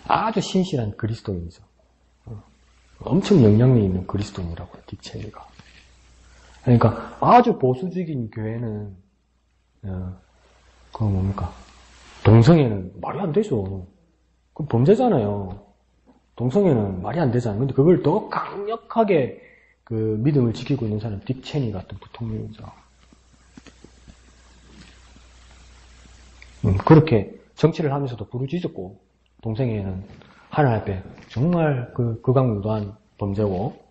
아주 신실한 그리스도인이죠. 엄청 영향력 있는 그리스도인이라고 해요, 딕 체니가. 그러니까 아주 보수적인 교회는 그거 뭡니까? 동성애는 말이 안 되죠. 그건 범죄잖아요. 동성애는 말이 안 되잖아요. 근데 그걸 더 강력하게 그 믿음을 지키고 있는 사람은 딕 체니 같은 부통령이죠. 그렇게 정치를 하면서도 부르짖었고 동성애는 하나님 앞에 정말 극악무도한 범죄고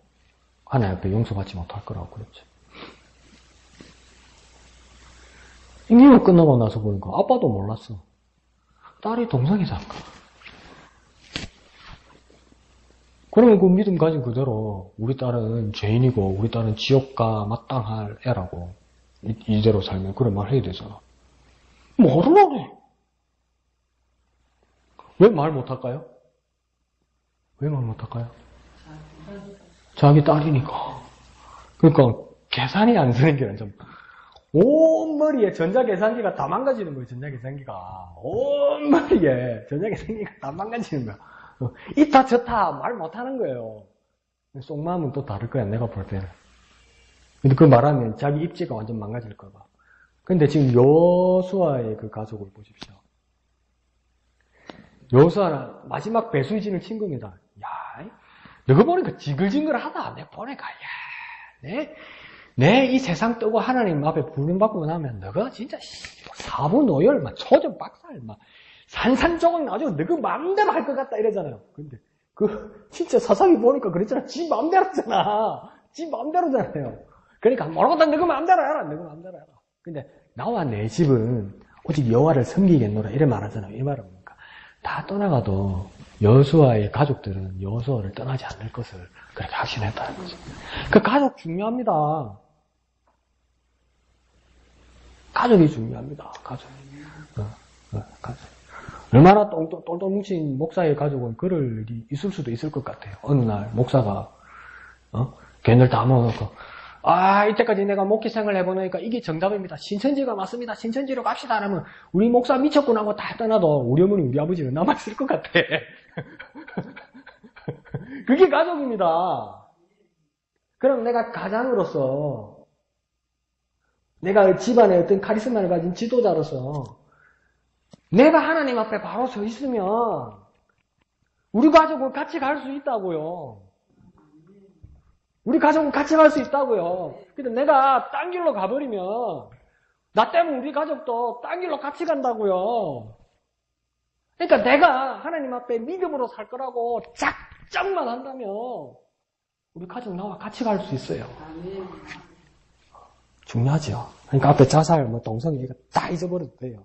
하나님 앞에 용서받지 못할 거라고 그랬죠. 임기가 끝나고 나서 보니까 아빠도 몰랐어. 딸이 동성애자인가. 그러면 그 믿음 가진 그대로 우리 딸은 죄인이고 우리 딸은 지옥가 마땅할 애라고 이대로 살면 그런 말 해야 되잖아. 모르라네. 왜 말 못할까요? 왜 말 못할까요? 자기 딸이니까. 그러니까 계산이 안 되는 게 좀. 온 머리에 전자계산기가 다 망가지는 거예요, 전자계산기가. 온 머리에 전자계산기가 다 망가지는 거야. 이타 저타 말 못하는 거예요. 속마음은 또 다를 거야, 내가 볼 때는. 근데 그 말하면 자기 입지가 완전 망가질까봐. 근데 지금 여호수아의 그 가족을 보십시오. 여호수아는 마지막 배수진을 친 겁니다. 야, 너가 보니까 지글지글하다. 내 보니까, 야, 내 이 세상 뜨고 하나님 앞에 부름받고 나면 너가 진짜 사부노열, 막 초전 박살, 막 산산조각 나죠. 너가 마음대로 할 것 같다 이러잖아요. 근데 진짜 사사기 보니까 그랬잖아. 지 마음대로잖아. 지 마음대로잖아요. 그러니까 모르겠다. 너가 마음대로 해라. 너가 마음대로 해라. 근데 나와 내 집은 오직 여호와를 섬기겠노라 이래 말하잖아요. 이 말은 뭡니까? 다 떠나가도 여호수아의 가족들은 여호수아를 떠나지 않을 것을 그렇게 확신했다는 거죠. 그 가족 중요합니다. 가족이 중요합니다. 가족. 가족. 얼마나 똘똘 뭉친 목사의 가족은 그럴 일이 있을 수도 있을 것 같아요. 어느 날 목사가 걔들 다 모아놓고 이때까지 내가 목회 생활을 해보니까 이게 정답입니다. 신천지가 맞습니다. 신천지로 갑시다 하면 우리 목사 미쳤구나 하고 다 떠나도 우리 어머니 우리 아버지는 남아있을 것 같아. 그게 가족입니다. 그럼 내가 가장으로서 내가 집안에 어떤 카리스마를 가진 지도자로서 내가 하나님 앞에 바로 서 있으면 우리 가족은 같이 갈 수 있다고요. 우리 가족은 같이 갈 수 있다고요. 근데 내가 딴 길로 가버리면 나 때문에 우리 가족도 딴 길로 같이 간다고요. 그러니까 내가 하나님 앞에 믿음으로 살 거라고 작정만 한다면 우리 가족 나와 같이 갈 수 있어요. 중요하죠. 그러니까 앞에 자살, 동성 얘기가 다 잊어버려도 돼요.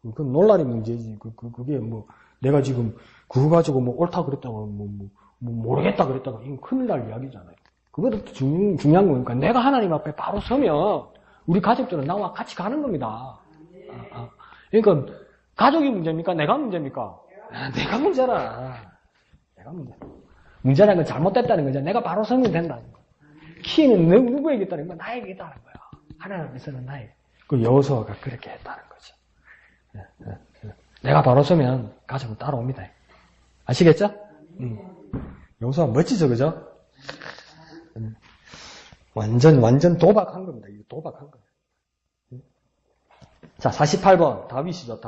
그건 논란의 문제지. 그게 내가 지금 그거 가지고 옳다 그랬다고 모르겠다 그랬다가 이건 큰일 날 이야기잖아요. 그것도 중요한 거니까 내가 하나님 앞에 바로 서면 우리 가족들은 나와 같이 가는 겁니다. 그러니까 가족이 문제입니까? 내가 문제입니까? 내가 문제라. 내가 문제. 문제라는 건 잘못됐다는 거죠. 내가 바로 서면 된다는 거. 키는 누구에게 있다는 거야? 나에게 있다는 거야. 하나님 앞에서는 나에게. 그 여호수아가 그렇게 했다는 거죠. 내가 바로 서면 가족은 따라옵니다. 아시겠죠? 여호수아 멋지죠, 그죠? 완전 도박한 겁니다. 이거 도박한 거예요. 자, 48번 다윗이죠.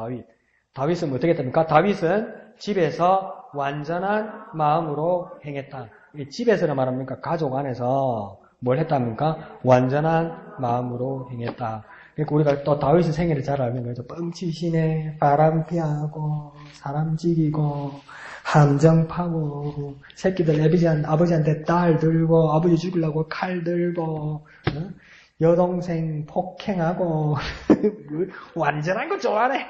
다윗은 어떻게 했답니까? 다윗은 집에서 완전한 마음으로 행했다. 집에서는 말합니까? 가족 안에서 뭘 했답니까? 완전한 마음으로 행했다. 그러니까 우리가 또 다윗의 생애를 잘 알면 그죠? 뻥치시네, 바람 피하고, 사람 죽이고, 함정 파고, 새끼들 아버지한테 딸 들고, 아버지 죽이려고 칼 들고, 여동생 폭행하고, 완전한 거 좋아하네.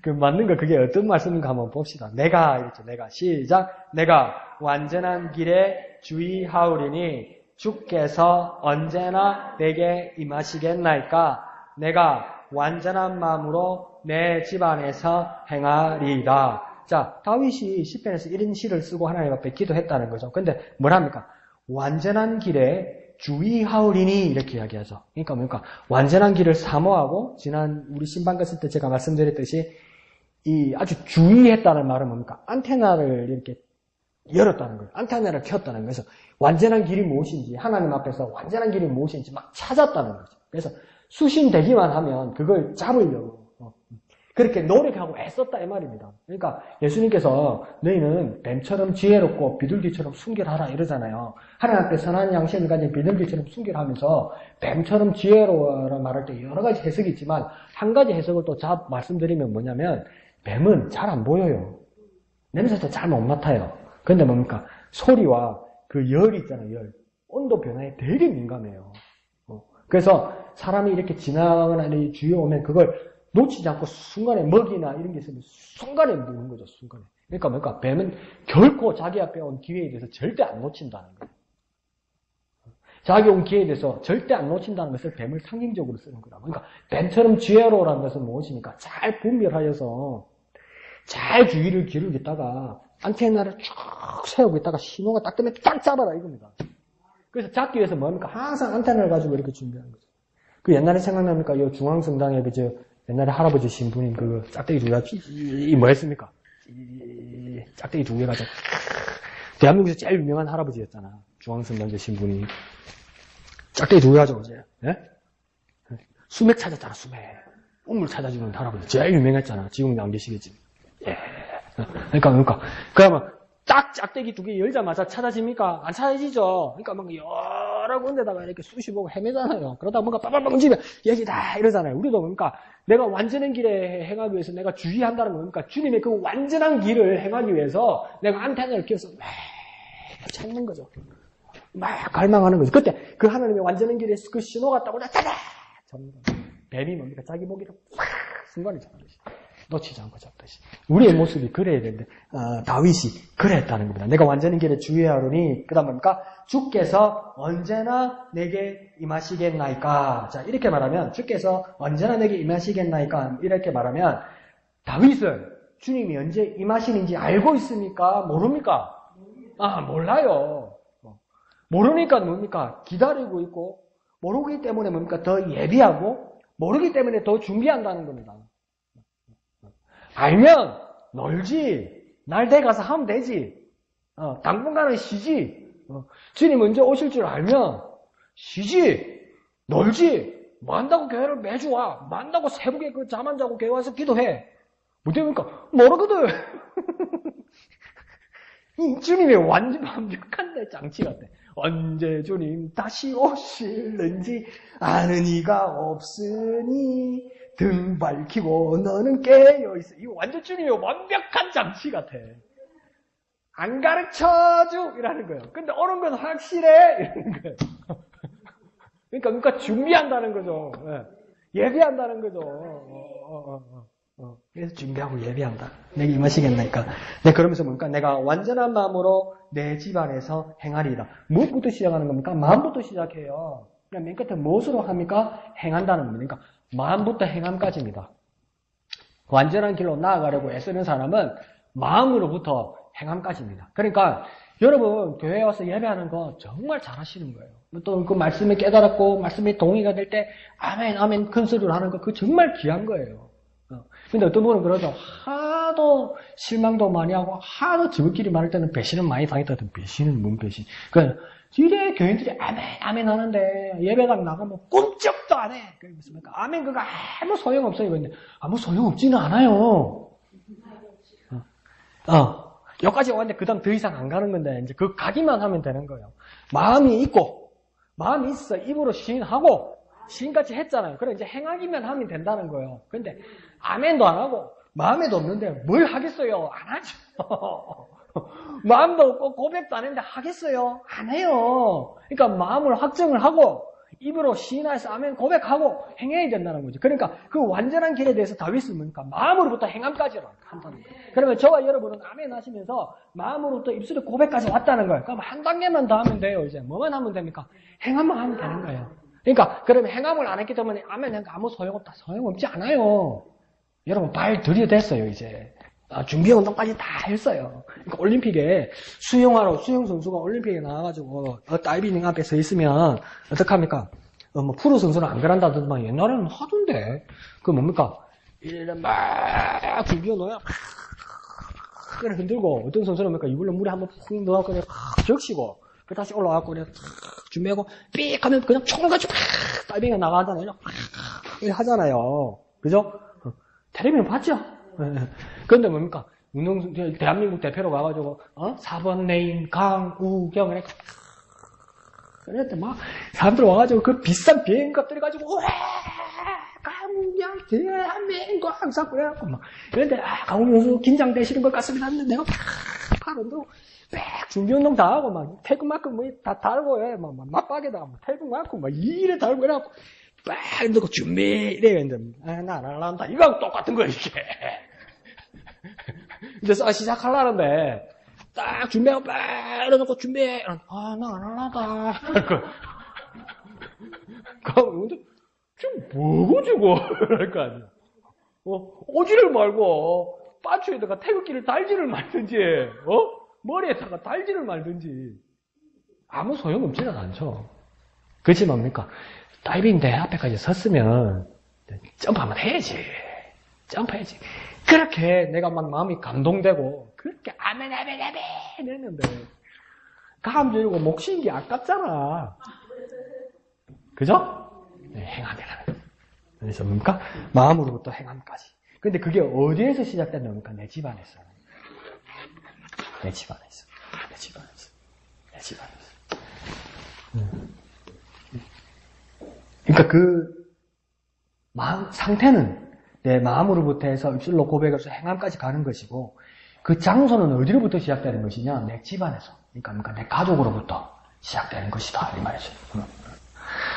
그 맞는 거 그게 어떤 말씀인가 한번 봅시다. 내가 시작. 내가 완전한 길에 주의하오리니 주께서 언제나 내게 임하시겠나이까. 내가 완전한 마음으로 내 집안에서 행하리이다. 자, 다윗이 시편에서 이런 시를 쓰고 하나님 앞에 기도했다는 거죠. 근데 뭐랍니까? 완전한 길에 주의하오리니 이렇게 이야기하죠. 그러니까 뭡니까? 완전한 길을 사모하고 지난 우리 신방 갔을 때 제가 말씀드렸듯이 이 아주 주의했다는 말은 뭡니까? 안테나를 이렇게 열었다는 거예요. 안테나를 켰다는 거죠. 완전한 길이 무엇인지 하나님 앞에서 완전한 길이 무엇인지 막 찾았다는 거죠. 그래서 수신되기만 하면 그걸 잡으려고 그렇게 노력하고 애썼다 이 말입니다. 그러니까 예수님께서 너희는 뱀처럼 지혜롭고 비둘기처럼 순결하라 이러잖아요. 하나님 앞에 선한 양심을 가진 비둘기처럼 순결하면서 뱀처럼 지혜로워라 말할 때 여러 가지 해석이 있지만 한 가지 해석을 또 말씀드리면 뭐냐면 뱀은 잘 안 보여요. 냄새도 잘 못 맡아요. 근데 뭡니까? 소리와 그 열이 있잖아요. 열. 온도 변화에 되게 민감해요. 그래서 사람이 이렇게 지나가거나 주위에 오면 그걸 놓치지 않고 순간에 먹이나 이런 게 있으면 순간에 먹는 거죠. 순간에. 그러니까 뭡니까? 뱀은 결코 자기 앞에 온 기회에 대해서 절대 안 놓친다는 거예요. 자기 온 기회에 대해서 절대 안 놓친다는 것을 뱀을 상징적으로 쓰는 거라. 그러니까 뱀처럼 지혜로우라는 것은 무엇입니까? 잘 분별하여서 잘 주위를 기울이다가 안테나를 쭉 세우고 있다가 신호가 딱 뜨면 딱 잡아라 이겁니다. 그래서 잡기 위해서 뭡니까? 항상 안테나를 가지고 이렇게 준비하는 거죠. 그 옛날에 생각납니까? 이 중앙성당에 그저 옛날에 할아버지 신부님 그 짝대기 두 개가 뭐 했습니까? 짝대기 두 개 가지고 대한민국에서 제일 유명한 할아버지였잖아. 중앙성당제 신부님. 짝대기 두 개 가지고 이제 예? 수맥 찾았잖아. 수맥. 우물 찾아주는 할아버지. 제일 유명했잖아. 지금은 안 계시겠지. 예. 그러니까 그러면 딱 짝대기 두 개 열자마자 찾아집니까? 안 찾아지죠. 그러니까 막 여러 군데다가 이렇게 쑤시보고 헤매잖아요. 그러다 뭔가 빠밤 집에 여기다 이러잖아요. 우리도 뭡니까? 내가 완전한 길에 행하기 위해서 내가 주의한다는 겁니까? 주님의 그 완전한 길을 행하기 위해서 내가 안테나를 끼워서 막 찾는 거죠. 막 갈망하는 거죠. 그때 그 하나님의 완전한 길에 그 신호가 딱 오자 짜자 잡는 거예요. 뱀이 뭡니까? 자기 먹이를 팍 순간에 잡듯이. 놓치지 않고 잡듯이. 우리의 모습이 그래야 되는데, 다윗이 그랬다는 겁니다. 내가 완전한 길에 주의하노니, 그 다음 뭡니까? 주께서 언제나 내게 임하시겠나이까. 자, 이렇게 말하면, 주께서 언제나 내게 임하시겠나이까. 이렇게 말하면, 다윗은 주님이 언제 임하시는지 알고 있습니까? 모릅니까? 몰라요. 모르니까 뭡니까? 기다리고 있고, 모르기 때문에 뭡니까? 더 예비하고, 모르기 때문에 더 준비한다는 겁니다. 알면 놀지. 날대 가서 하면 되지. 당분간은 쉬지. 주님 언제 오실 줄 알면 쉬지. 놀지. 뭐 한다고 교회를 매주 와. 뭐 한다고 새벽에 그 잠 안 자고 교회 와서 기도해. 뭐 됩니까? 모르거든. 이 주님의 완벽한 내 장치 같아. 언제 주님 다시 오실는지 아는 이가 없으니 등 밝히고 너는 깨어있어. 이거 완전 주님의 완벽한 장치 같아. 안 가르쳐줘 이라는 거예요. 근데 오는 건 확실해 이라는 거예요. 그러니까 준비한다는 거죠. 예비한다는 거죠. 그래서 준비하고 예비한다. 내가 임하시겠나니까. 네, 그러면서 뭡니까? 내가 완전한 마음으로 내 집안에서 행하리라. 무엇부터 시작하는 겁니까? 마음부터 시작해요. 그냥 맨 끝에 무엇으로 합니까? 행한다는 겁니다. 그러니까 마음부터 행함까지입니다. 완전한 길로 나아가려고 애쓰는 사람은 마음으로부터 행함까지입니다. 그러니까 여러분 교회에 와서 예배하는 거 정말 잘하시는 거예요. 또 그 말씀에 깨달았고 말씀에 동의가 될 때 아멘 아멘 큰 소리로 하는 거 그거 정말 귀한 거예요. 근데 어떤 분은 그러죠. 하도 실망도 많이 하고 하도 지극끼리 말할 때는 배신은 많이 당했다든 배신은 뭔 배신. 그러니까 이래 교인들이 아멘 아멘 하는데 예배당 나가면 꿈쩍도 안 해. 그렇습니까? 아멘 그거 아무 소용없어요. 근데 아무 소용없지는 않아요. 여기까지 왔는데 그 다음 더 이상 안 가는 건데 이제 그 가기만 하면 되는 거예요. 마음이 있고 마음이 있어 입으로 시인하고 시인같이 했잖아요. 그래 이제 행하기만 하면 된다는 거예요. 근데 아멘도 안 하고 마음에도 없는데 뭘 하겠어요? 안 하죠. 마음도 없고 고백도 안 했는데 하겠어요? 안 해요. 그러니까 마음을 확정을 하고 입으로 시인해서 아멘 고백하고 행해야 된다는 거죠. 그러니까 그 완전한 길에 대해서 다윗은 뭡니까? 마음으로부터 행함까지로 한다는 거예요. 그러면 저와 여러분은 아멘 하시면서 마음으로부터 입술에 고백까지 왔다는 거예요. 그럼 한 단계만 더 하면 돼요. 이제 뭐만 하면 됩니까? 행함만 하면 되는 거예요. 그러니까 그러면 행함을 안 했기 때문에 아멘 하니까 아무 소용없다. 소용없지 않아요. 여러분 발 들여댔어요 이제. 준비 운동까지 다 했어요. 그러니까 올림픽에 수영 선수가 올림픽에 나와가지고 다이비닝 앞에 서 있으면 어떡합니까? 뭐 프로 선수는 안 그런다더만 옛날에는 하던데. 그 뭡니까? 이래 막 준비 운동에 그래 흔들고 어떤 선수는 뭡니까? 이불로 물에 한번 푹 넣어갖고 그냥 적시고 그 다시 올라와갖고 그냥 준비하고 삑 하면 그냥 총같이 다이빙에 나가잖아요. 이렇게 하잖아요. 그죠? 텔레비전 봤죠? 그런데 뭡니까? 대한민국 대표로 가가지고, 4번 레인, 강우경, 이렇게. 그랬더니 막, 사람들 와가지고 그 비싼 비행값들이 가지고, 강우경, 대한민국, 항상 그래갖고 막. 그런데, 강우경 선수 긴장되시는 것 같습니다. 하는데 내가 팔 흔들고, 준비운동 다 하고, 막, 태극만큼 뭐 다 달고, 막, 맞박에다가, 태극만큼 막, 이래 달고, 이래갖고, 빡 흔들고, 준비, 이래, 나 안 할란다. 이거하고 똑같은 거야, 이게. 이제 시작하려는데, 딱 준비하고, 빡 이러놓고 준비해. 나 안 할란다. 그럼, 근데, 지금 뭐고, 지금? 이럴 거 아니야. 오지를 말고, 빠추에다가 태극기를 달지를 말든지, 머리에다가 달지를 말든지, 아무 소용없지는 않죠. 그렇지 뭡니까? 다이빙대 앞에까지 섰으면, 점프 한번 해야지. 점프해야지. 그렇게 내가 막 마음이 감동되고, 그렇게 아멘, 아멘, 아멘! 이랬는데, 감 들고 목 쉬는 게 아깝잖아. 그죠? 네, 행함이라는. 그래서 뭡니까? 마음으로부터 행함까지. 근데 그게 어디에서 시작된답니까? 내 집안에서. 내 집안에서. 내 집안에서. 내 집안에서. 그러니까 그 마음 상태는 내 마음으로부터 해서 입술로 고백해서 행함까지 가는 것이고, 그 장소는 어디로부터 시작되는 것이냐? 내 집안에서. 그러니까 내 가족으로부터 시작되는 것이다. 이 말이죠.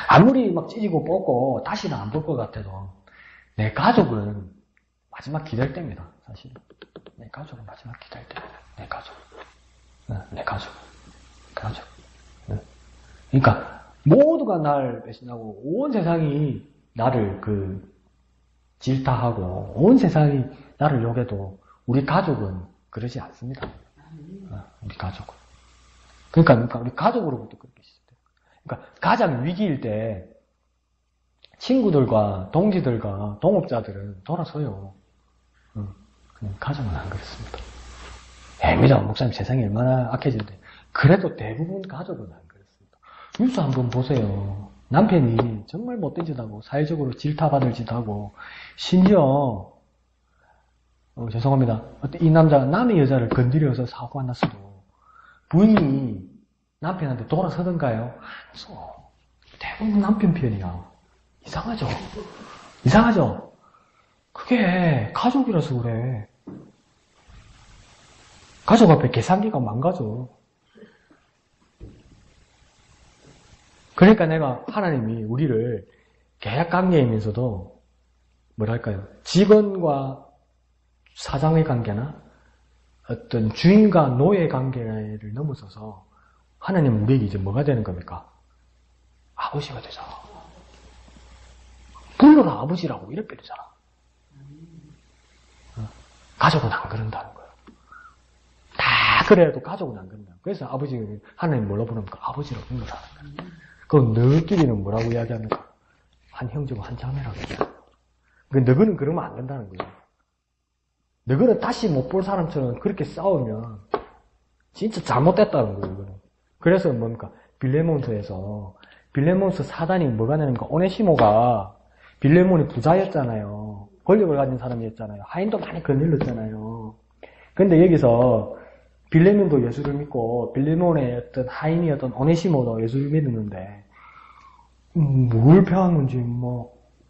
아무리 막 찢고 뽑고 다시는 안 볼 것 같아도 내 가족은 마지막 기댈 때입니다. 사실 내 가족은 마지막 기댈 때입니다. 내 가족. 내 가족. 가족. 그러니까 모두가 날 배신하고 온 세상이 나를 질타하고 온 세상이 나를 욕해도 우리 가족은 그러지 않습니다. 우리 가족은. 그러니까 우리 가족으로부터 그렇게 시작돼요. 그러니까 가장 위기일 때 친구들과 동지들과 동업자들은 돌아서요. 가족은 안 그렇습니다. 애미다 목사님 세상이 얼마나 악해지는데 그래도 대부분 가족은 안 그렇습니다. 뉴스 한번 보세요. 남편이 정말 못된 짓 하고 사회적으로 질타받을 짓 하고 심지어 죄송합니다. 이 남자가 남의 여자를 건드려서 사고가 났어도 부인이 남편한테 돌아서던가요? 아니죠. 대부분 남편 편이야. 이상하죠? 이상하죠? 그게 가족이라서 그래. 가족 앞에 계산기가 망가져. 그러니까 내가 하나님이 우리를 계약 관계이면서도 뭐랄까요? 직원과 사장의 관계나 어떤 주인과 노예 관계를 넘어서서 하나님 우리에게 이제 뭐가 되는 겁니까? 아버지가 되잖아. 불러라 아버지라고 이렇게 되잖아. 가족은 안 그런다는 거예요. 다 그래도 가족은 안 그런다. 그래서 아버지 하나님 뭘로 부릅니까? 아버지라고 불러라는 거예요. 그럼 너희끼리는 뭐라고 이야기합니까? 한 형제고 한 자매라고 이야기해요. 너희는 그러면 안 된다는 거예요. 너희는 다시 못 볼 사람처럼 그렇게 싸우면 진짜 잘못됐다는 거예요. 이거는. 그래서 뭡니까? 빌레몬서에서 빌레몬서 사단이 뭐가 되는가? 오네시모가 빌레몬이 부자였잖아요. 권력을 가진 사람이었잖아요. 하인도 많이 거닐렀잖아요. 근데 여기서 빌레몬도 예수를 믿고 빌레몬의 어떤 하인이었던 오네시모도 예수를 믿었는데 뭘 배운 건지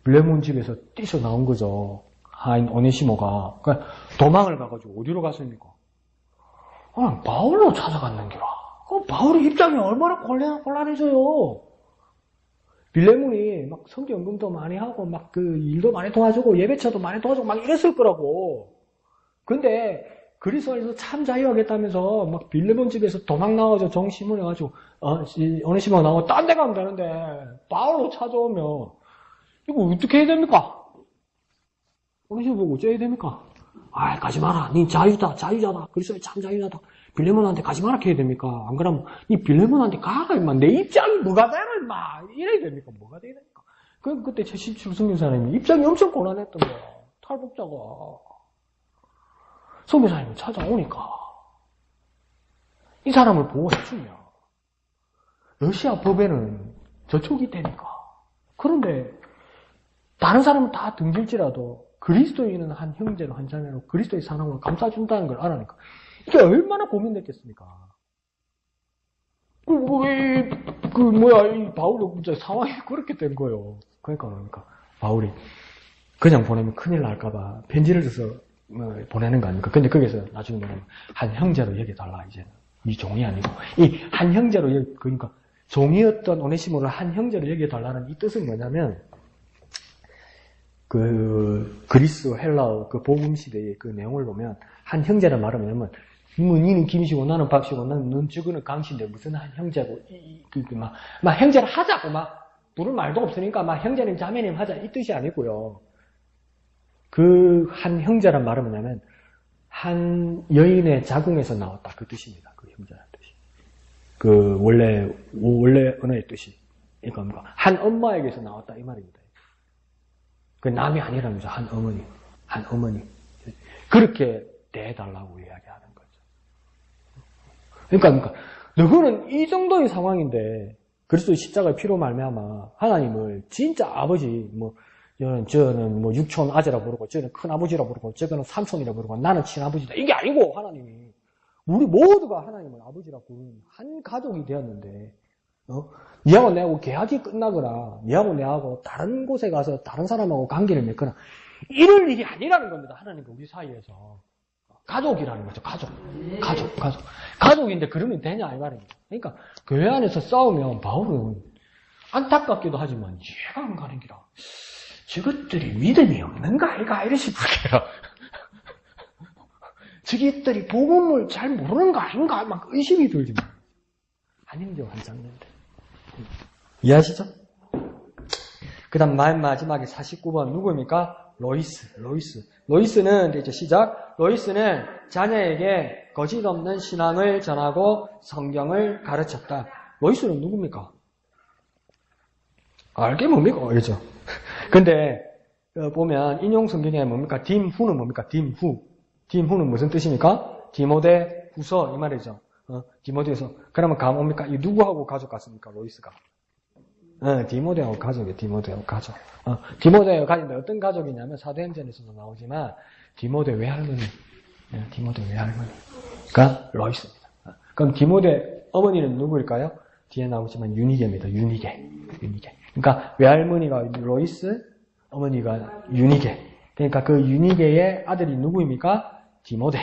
빌레몬 집에서 뛰쳐 나온 거죠. 하인 오네시모가. 그러니까 도망을 가가지고 어디로 갔습니까? 바울로 찾아갔는 기라. 바울의 입장이 얼마나 곤란해져요. 빌레몬이 막 성경금도 많이 하고 막 일도 많이 도와주고 예배처도 많이 도와주고 막 이랬을 거라고. 근데 그리스도 안에서 참 자유하겠다면서 막 빌레몬 집에서 도망 나와서 정 시문해가지고 오네시모가 나오고 딴 데 가면 되는데 바울로 찾아오면 이거 어떻게 해야 됩니까? 오네시모 보고 어째야 됩니까? 가지 마라. 니 자유자다. 그리스도의 참 자유자다. 빌레몬한테 가지 마라 해야 됩니까? 안 그러면 니 빌레몬한테 가가 임마. 내 입장이 뭐가 되나 임마. 이래야 됩니까? 뭐가 돼야 됩니까? 그때 제 17성경 사람이 입장이 엄청 고난했던 거야. 탈북자가. 선교사님이 찾아오니까 이 사람을 보호해주면 러시아 법에는 저촉이 되니까. 그런데 다른 사람은 다 등질지라도 그리스도인은 한 형제로 한 자매로 그리스도의 사랑으로 감싸준다는 걸 알아니까 이게 얼마나 고민됐겠습니까? 이 바울도 진짜 상황이 그렇게 된 거예요. 그러니까 바울이 그냥 보내면 큰일 날까봐 편지를 써서 보내는 거 아닙니까? 근데 거기서 나중에 뭐냐면 한 형제로 여겨달라 이제는. 이 종이 아니고 이 한 형제로 그러니까 종이었던 오네시모를 한 형제로 여겨달라는 이 뜻은 뭐냐면 그리스 헬라어 복음 시대의 그 내용을 보면 한 형제란 말은 뭐냐면 니는 김이시고 나는 박씨고 넌 죽으는 강씨인데 무슨 한 형제고 막 형제를 하자고 막 부를 말도 없으니까 막 형제님 자매님 하자 이 뜻이 아니고요. 그 한 형제란 말은 뭐냐면 한 여인의 자궁에서 나왔다. 그 뜻입니다. 그 형제라는 뜻이. 그 원래 언어의 뜻이. 그러니까 한 엄마에게서 나왔다 이 말입니다. 그 남이 아니라는 거죠. 한 어머니. 그렇게 대해달라고 이야기하는 거죠. 그러니까 너희는 이 정도의 상황인데 그리스도의 십자가의 피로 말미암아 하나님을 진짜 아버지 저는 육촌 아재라 부르고 저는 큰 아버지라 부르고 저거는 삼촌이라 부르고 나는 친아버지다 이게 아니고 하나님이 우리 모두가 하나님을 아버지라 부르는 한 가족이 되었는데 니하고 내하고 계약이 끝나거나 니하고 내하고 다른 곳에 가서 다른 사람하고 관계를 맺거나 이럴 일이 아니라는 겁니다. 하나님과 우리 사이에서 가족이라는 거죠. 가족인데 그러면 되냐 이 말입니다. 그러니까 교회 안에서 싸우면 바울은 안타깝기도 하지만 이해가 안 가는 기라 저것들이 믿음이 없는가 아이가 이러시 부르게요. 저것들이 복음을 잘 모르는가 아닌가 막 의심이 들지만 아닌데요 한 장면인데 이해하시죠? 그 다음 맨 마지막에 49번 누구입니까? 로이스는 이제 시작. 로이스는 자녀에게 거짓 없는 신앙을 전하고 성경을 가르쳤다. 로이스는 누굽니까? 알게 뭡니까? 그렇죠. 근데 보면 인용 성경에 뭡니까? 딤후는 뭡니까? 딤후는 무슨 뜻입니까? 디모데 후서 이 말이죠. 디모데에서 그러면 감 뭡니까? 이 누구하고 가족 같습니까? 로이스가. 디모데하고 가족이에요. 디모데하고 가족. 디모데하고 가족인데 어떤 가족이냐면 사도행전에서도 나오지만 디모데 외할머니가 로이스입니다. 그럼 디모데 어머니는 누구일까요? 뒤에 나오지만 유니게입니다. 유니게. 그러니까 외할머니가 로이스, 어머니가 유니게. 그러니까 그 유니게의 아들이 누구입니까? 디모데.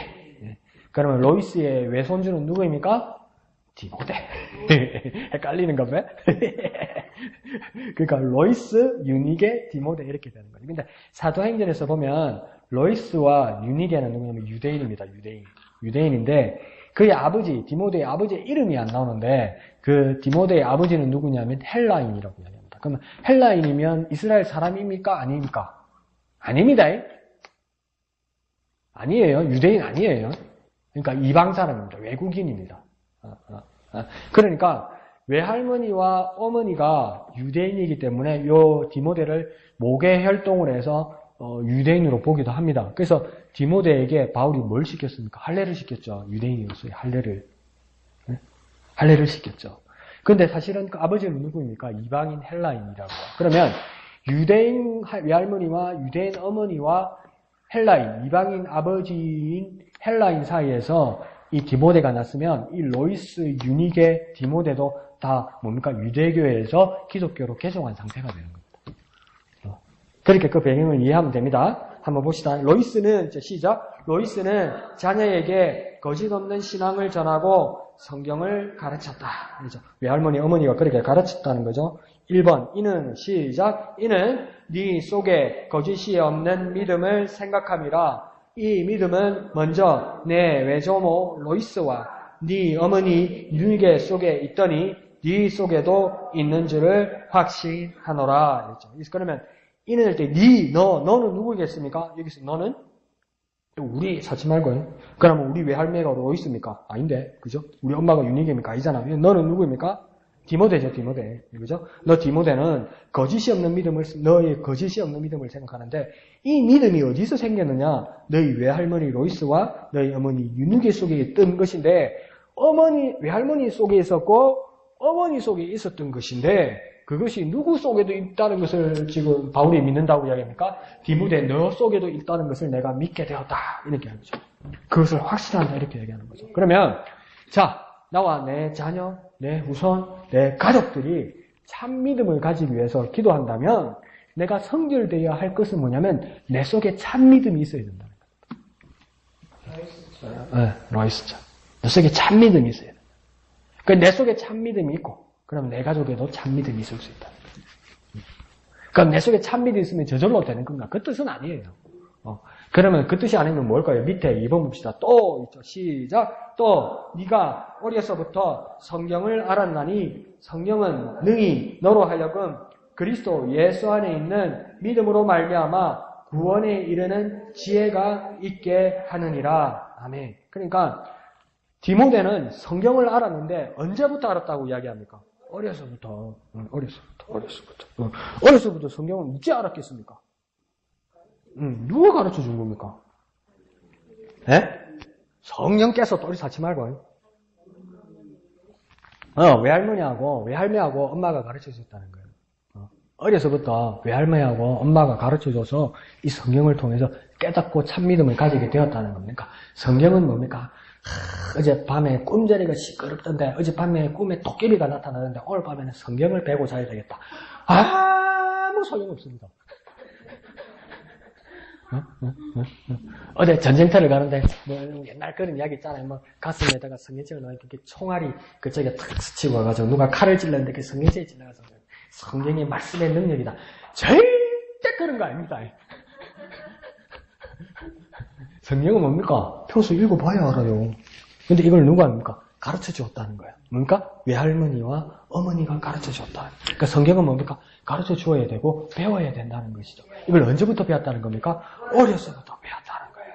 그러면 로이스의 외손주는 누구입니까? 디모데. 헷갈리는가 봐? 그러니까 로이스, 유니게, 디모데 이렇게 되는 거죠. 근데 사도행전에서 보면 로이스와 유니게는 누구냐면 유대인입니다. 유대인인데 그의 아버지, 디모데의 아버지의 이름이 안 나오는데 그 디모데의 아버지는 누구냐면 헬라인이라고 이야기합니다. 그러면 헬라인이면 이스라엘 사람입니까? 아닙니까? 아닙니다. 아니에요. 유대인 아니에요. 그러니까 이방 사람입니다. 외국인입니다. 그러니까 외할머니와 어머니가 유대인이기 때문에 요 디모데를 목의 혈통을 해서 유대인으로 보기도 합니다. 그래서 디모데에게 바울이 뭘 시켰습니까? 할례를 시켰죠. 유대인이었어요. 할례를 시켰죠. 근데 사실은 그 아버지는 누구입니까? 이방인 헬라인이라고. 그러면 유대인 외할머니와 유대인 어머니와 헬라인, 이방인 아버지인 헬라인 사이에서 이 디모데가 났으면 이 로이스, 유니게, 디모데도 다 뭡니까? 유대교에서 기독교로 개종한 상태가 되는 겁니다. 그렇게 그 배경을 이해하면 됩니다. 한번 봅시다. 로이스는 시작. 로이스는 자녀에게 거짓 없는 신앙을 전하고 성경을 가르쳤다. 그렇죠? 외할머니, 어머니가 그렇게 가르쳤다는 거죠. 1번. 이는 시작. 이는 네 속에 거짓이 없는 믿음을 생각함이라. 이 믿음은 먼저 내 외조모 로이스와 네 어머니 유니게 속에 있더니 네 속에도 있는 줄을 확신하노라. 그랬죠. 그러면 이는 할 때 너는 누구겠습니까? 여기서 너는 우리 찾지 말고요. 그러면 우리 외할매가 로이스입니까? 아닌데, 그죠? 우리 엄마가 유니게입니까? 아니잖아요. 너는 누구입니까? 디모데죠, 디모데. 그죠? 너 디모데는 너의 거짓이 없는 믿음을 생각하는데, 이 믿음이 어디서 생겼느냐? 너희 외할머니 로이스와 너희 어머니 유니게 속에 뜬 것인데, 외할머니 속에 있었고, 어머니 속에 있었던 것인데, 그것이 누구 속에도 있다는 것을 지금 바울이 믿는다고 이야기합니까? 디모데 너 속에도 있다는 것을 내가 믿게 되었다. 이렇게 하는 거죠. 그것을 확신한다. 이렇게 얘기하는 거죠. 그러면, 자, 나와 내 자녀, 내 후손, 내 가족들이 참 믿음을 가지기 위해서 기도한다면 내가 성결되어야 할 것은 뭐냐면 내 속에 참 믿음이 있어야 된다는 거예요. 로이스죠. 내 속에 참 믿음이 있어야 된다. 그러니까 내 속에 참 믿음이 있고 그럼 내 가족에도 참 믿음이 있을 수 있다. 그러니까 내 속에 참 믿음이 있으면 저절로 되는 건가? 그 뜻은 아니에요. 그러면 그 뜻이 아니면 뭘까요? 밑에 2번 봅시다. 또 있죠. 시작. 또 네가 어려서부터 성경을 알았나니 성경은 능히 너로 하여금 그리스도 예수 안에 있는 믿음으로 말미암아 구원에 이르는 지혜가 있게 하느니라. 아멘. 그러니까 디모데는 성경을 알았는데 언제부터 알았다고 이야기합니까? 어려서부터. 어려서부터 성경을 어찌 알았겠습니까? 누가 가르쳐 준 겁니까? 예? 성령께서 또리 사치 말고. 외할머니하고 엄마가 가르쳐 줬다는 거예요. 어려서부터 외할머니하고 엄마가 가르쳐 줘서 이 성경을 통해서 깨닫고 참 믿음을 가지게 되었다는 겁니까? 성경은 뭡니까? 어젯밤에 꿈자리가 시끄럽던데 어젯밤에 꿈에 토끼비가 나타나는데 오늘 밤에는 성경을 배고 자야 되겠다. 아무 소용없습니다. 어제 전쟁터를 가는데 뭐 옛날 그런 이야기 있잖아요. 뭐 가슴에다가 성경책을 넣으니까 총알이 그쪽에 탁 스치고 와가지고 누가 칼을 찔렀는데 그 성경책이 지나가서 성경의 말씀의 능력이다. 절대 그런 거 아닙니다. 성경은 뭡니까? 평소 읽어봐야 알아요. 근데 이걸 누가 합니까? 가르쳐 주었다는 거예요. 뭡니까? 외할머니와 어머니가 가르쳐 주었다. 그러니까 성경은 뭡니까? 가르쳐 주어야 되고 배워야 된다는 것이죠. 이걸 언제부터 배웠다는 겁니까? 어려서부터 배웠다는 거예요.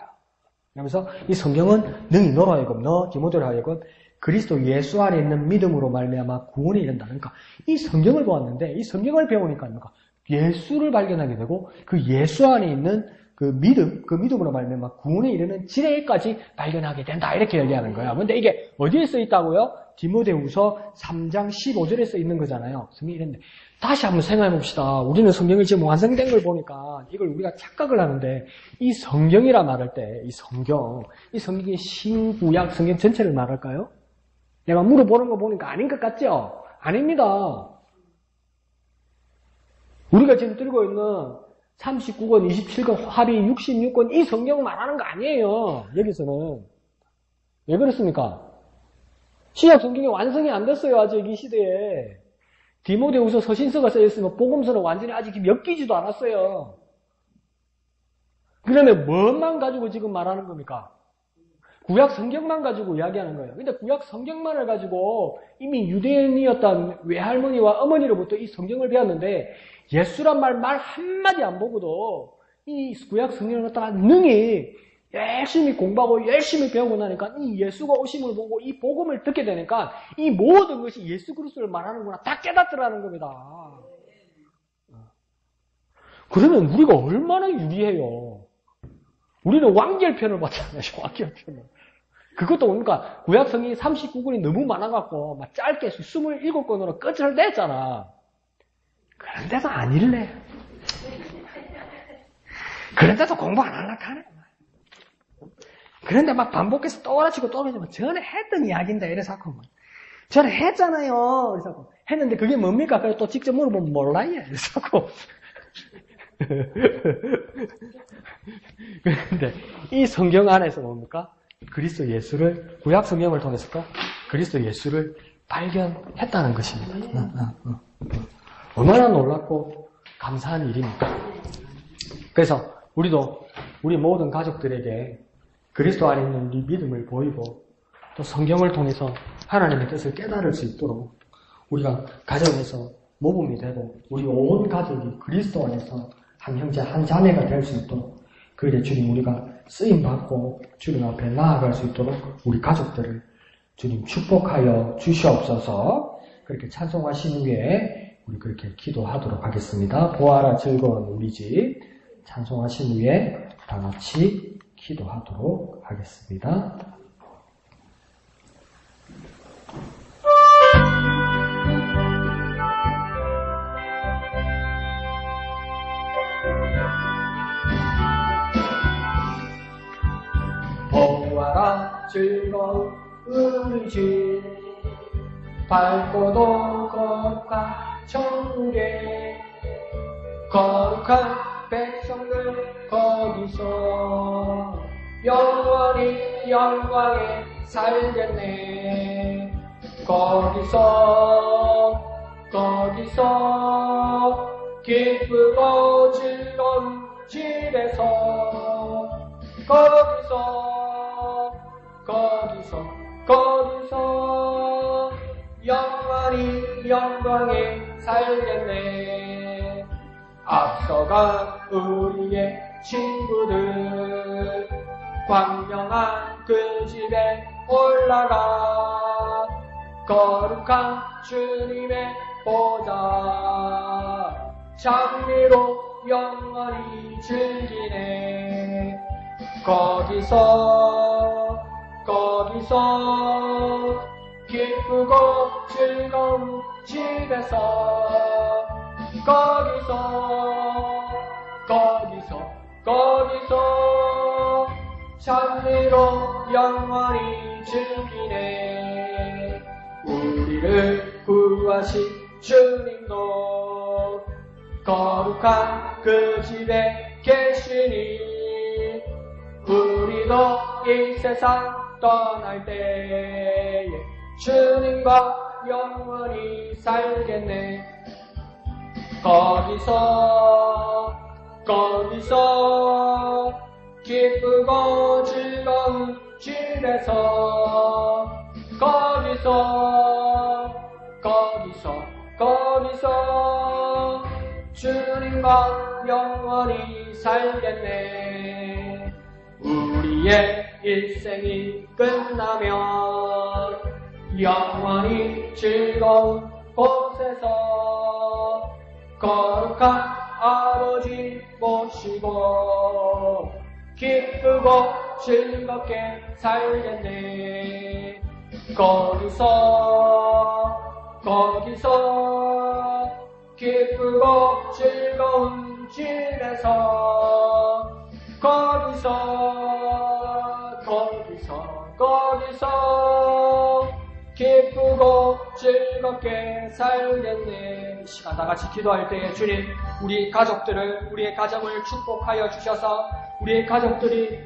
그러면서 이 성경은 능히 너로 하여금 너 디모데로 하여금 그리스도 예수 안에 있는 믿음으로 말미암아 구원에 이른다는 그러니까 이 성경을 보았는데 이 성경을 배우니까 뭡니까? 예수를 발견하게 되고 그 예수 안에 있는 그 믿음으로 말미암아 구원에 이르는 지혜까지 발견하게 된다. 이렇게 얘기하는 거야. 근데 이게 어디에 써 있다고요? 디모데후서 3장 15절에 써 있는 거잖아요. 성경이 이랬는데 다시 한번 생각해 봅시다. 우리는 성경이 지금 완성된 걸 보니까 이걸 우리가 착각을 하는데 이 성경이라 말할 때 이 성경이 신구약 성경 전체를 말할까요? 내가 물어보는 거 보니까 아닌 것 같죠? 아닙니다. 우리가 지금 들고 있는 39권, 27권, 합의 66권 이 성경 말하는 거 아니에요. 여기서는. 왜 그렇습니까? 신약 성경이 완성이 안 됐어요. 아직 이 시대에. 디모데후서 서신서가 써있으면 복음서는 완전히 아직 엮이지도 않았어요. 그러면 뭐만 가지고 지금 말하는 겁니까? 구약 성경만 가지고 이야기하는 거예요. 근데 구약 성경만을 가지고 이미 유대인이었던 외할머니와 어머니로부터 이 성경을 배웠는데 예수란 말 한마디 안 보고도 이 구약 성경을 갖다가 능히 열심히 공부하고 열심히 배우고 나니까 이 예수가 오심을 보고 이 복음을 듣게 되니까 이 모든 것이 예수 그리스도를 말하는구나 다 깨닫더라는 겁니다. 그러면 우리가 얼마나 유리해요. 우리는 완결편을 봤잖아요. 완결편을. 그것도 뭡니까? 구약 성경이 39권이 너무 많아갖고 막 짧게 27권으로 끝을 냈잖아. 그런데도 안 읽래. 그런데도 공부 안 하려고 하네. 그런데 막 반복해서 떠올라치고 떠올라치고 전에 했던 이야기인데 이래서 하고 전에 했잖아요. 그래서 했는데 그게 뭡니까? 그래서 또 직접 물어보면 몰라요. 그래서 하고 그런데 이 성경 안에서 뭡니까? 그리스도 예수를 구약 성경을 통해서 그리스도 예수를 발견했다는 것입니다. 얼마나 놀랍고 감사한 일입니까? 그래서 우리 모든 가족들에게 그리스도 안에 있는 이 믿음을 보이고 또 성경을 통해서 하나님의 뜻을 깨달을 수 있도록 우리가 가정에서 모범이 되고 우리 온 가족이 그리스도 안에서 한 형제 한 자매가 될 수 있도록 그일에 주님 우리가 쓰임받고 주님 앞에 나아갈 수 있도록 우리 가족들을 주님 축복하여 주시옵소서. 그렇게 찬송하신 후에 우리 그렇게 기도하도록 하겠습니다. 보아라 즐거운 우리 집 찬송하신 후에 다 같이 기도하도록 하겠습니다. 보아라 즐거운 우리 집 밝고도 거룩한 천국에 거룩한 백성들 거기서 영원히 영광에 살겠네. 거기서 기쁘고 즐거운 집에서 거기서 영원히 영광에 살겠네. 앞서간 우리의 친구들 광명한 그 집에 올라가 거룩한 주님의 보좌 장미로 영원히 즐기네. 거기서 기쁘고 즐거운 집에서 거기서 장미로 영원히 즐기네. 우리를 구하신 주님도 거룩한 그 집에 계시니 우리도 이 세상 떠날 때에 주님과 영원히 살겠네. 거기서 기쁘고 즐거운 집에서 거기서 주님과 영원히 살겠네. 우리의 일생이 끝나면 영원히 즐거운 곳에서 거룩한 아버지 모시고 기쁘고 즐겁게 살겠네. 거기서 기쁘고 즐거운 집에서 거기서 기쁘고 즐겁게 살겠네. 이 시간 다같이 기도할 때에 주님, 우리 가족들을, 우리의 가정을 축복하여 주셔서 우리의 가정들이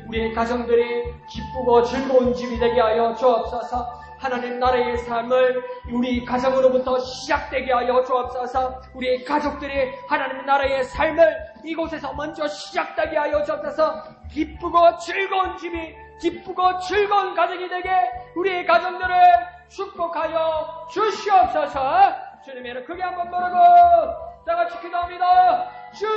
기쁘고 즐거운 집이 되게 하여 주옵소서. 하나님 나라의 삶을 우리 가정으로부터 시작되게 하여 주옵소서. 우리의 가족들이 하나님 나라의 삶을 이곳에서 먼저 시작되게 하여 주옵소서. 기쁘고 즐거운 집이, 기쁘고 즐거운 가정이 되게 우리의 가정들을 축복하여 주시옵소서. 주님의 크게 한번 부르고 다같이 기도합니다. 주여!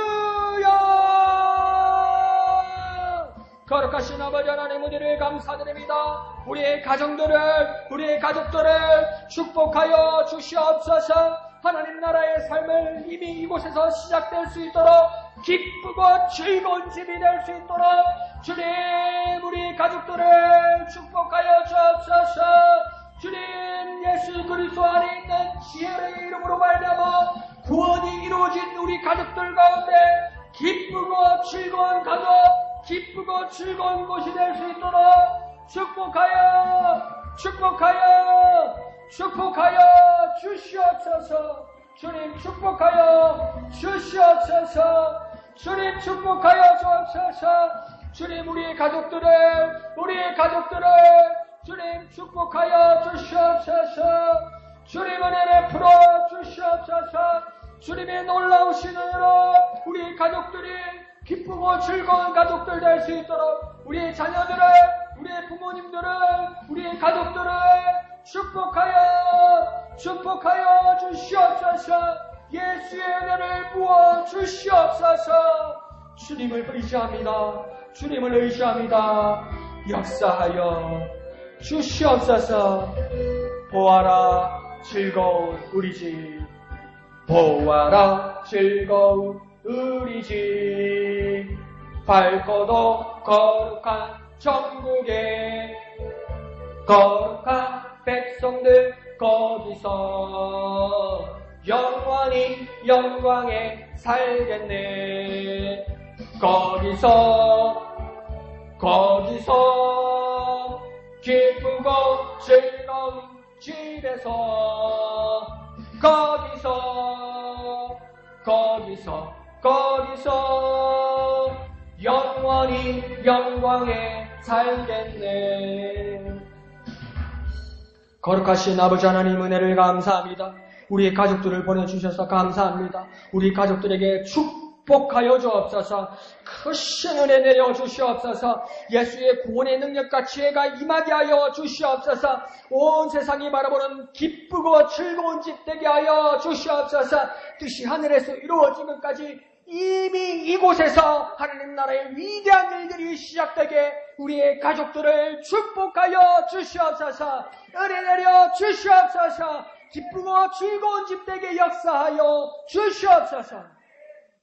거룩하신 아버지 하나님, 은혜를 감사드립니다. 우리의 가족들을 축복하여 주시옵소서. 하나님 나라의 삶을 이미 이곳에서 시작될 수 있도록 기쁘고 즐거운 집이 될 수 있도록 주님, 우리 가족들을 축복하여 주옵소서. 주님, 예수 그리스도 안에 있는 지혜의 이름으로 말미암아 구원이 이루어진 우리 가족들 가운데 기쁘고 즐거운 가족, 기쁘고 즐거운 곳이 될 수 있도록 축복하여 주시옵소서. 주님 축복하여 주시옵소서. 주님 축복하여 주옵소서. 주님, 우리의 가족들을 주님 축복하여 주시옵소서. 주님 은혜를 풀어 주시옵소서. 주님의 놀라우신 은혜로 우리 가족들이 기쁘고 즐거운 가족들 될 수 있도록 우리의 자녀들을, 우리의 부모님들을, 우리의 가족들을 축복하여 주시옵소서. 예수의 은혜를 부어 주시옵소서. 주님을 의지합니다. 역사하여 주시옵소서. 보아라 즐거운 우리 집, 보아라 즐거운 우리 집, 밝고도 거룩한 천국에 거룩한 백성들 거기서 영원히 영광에 살겠네. 거기서 기쁘고 즐거운 집에서 거기서 영원히 영광에 살겠네. 거룩하신 아버지 하나님, 은혜를 감사합니다. 우리의 가족들을 보내주셔서 감사합니다. 우리 가족들에게 축복하여 주옵소서. 크신 은혜 내려 주시옵소서. 예수의 구원의 능력과 지혜가 임하게 하여 주시옵소서. 온 세상이 바라보는 기쁘고 즐거운 집 되게 하여 주시옵소서. 뜻이 하늘에서 이루어지기까지 이미 이곳에서 하나님 나라의 위대한 일들이 시작되게 우리의 가족들을 축복하여 주시옵소서. 은혜 내려 주시옵소서. 기쁘고 즐거운 집 되게 역사하여 주시옵소서.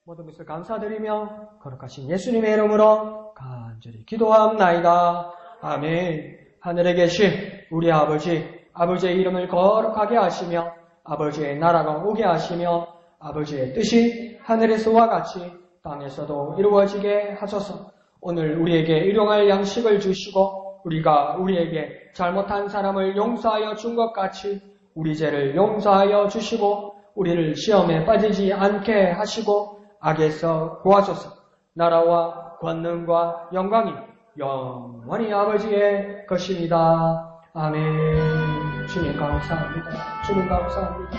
모든 것을 감사드리며 거룩하신 예수님의 이름으로 간절히 기도합나이다. 아멘. 하늘에 계신 우리 아버지의 이름을 거룩하게 하시며 아버지의 나라가 오게 하시며 아버지의 뜻이 하늘에서와 같이 땅에서도 이루어지게 하소서. 오늘 우리에게 일용할 양식을 주시고 우리가 우리에게 잘못한 사람을 용서하여 준 것 같이 우리 죄를 용서하여 주시고 우리를 시험에 빠지지 않게 하시고 악에서 구하소서. 나라와 권능과 영광이 영원히 아버지의 것입니다. 아멘. 주님 감사합니다. 주님 감사합니다.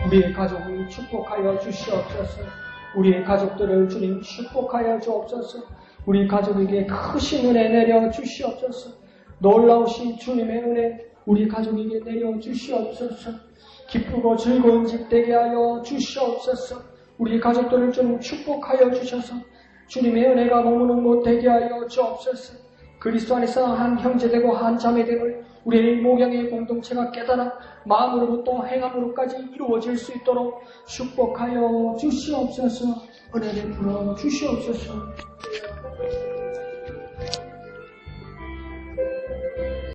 우리의 가족을 축복하여 주시옵소서. 우리의 가족들을 주님 축복하여 주옵소서. 우리 가족에게 크신 은혜 내려 주시옵소서. 놀라우신 주님의 은혜 우리 가족에게 내려 주시옵소서. 기쁘고 즐거운 집 되게 하여 주시옵소서. 우리 가족들을 좀 축복하여 주셔서 주님의 은혜가 머무는 곳 되게 하여 주옵소서. 그리스도 안에서 한 형제되고 한 자매됨을 우리의 모양의 공동체가 깨달아 마음으로부터 행함으로까지 이루어질 수 있도록 축복하여 주시옵소서. 은혜 베풀어 주시옵소서.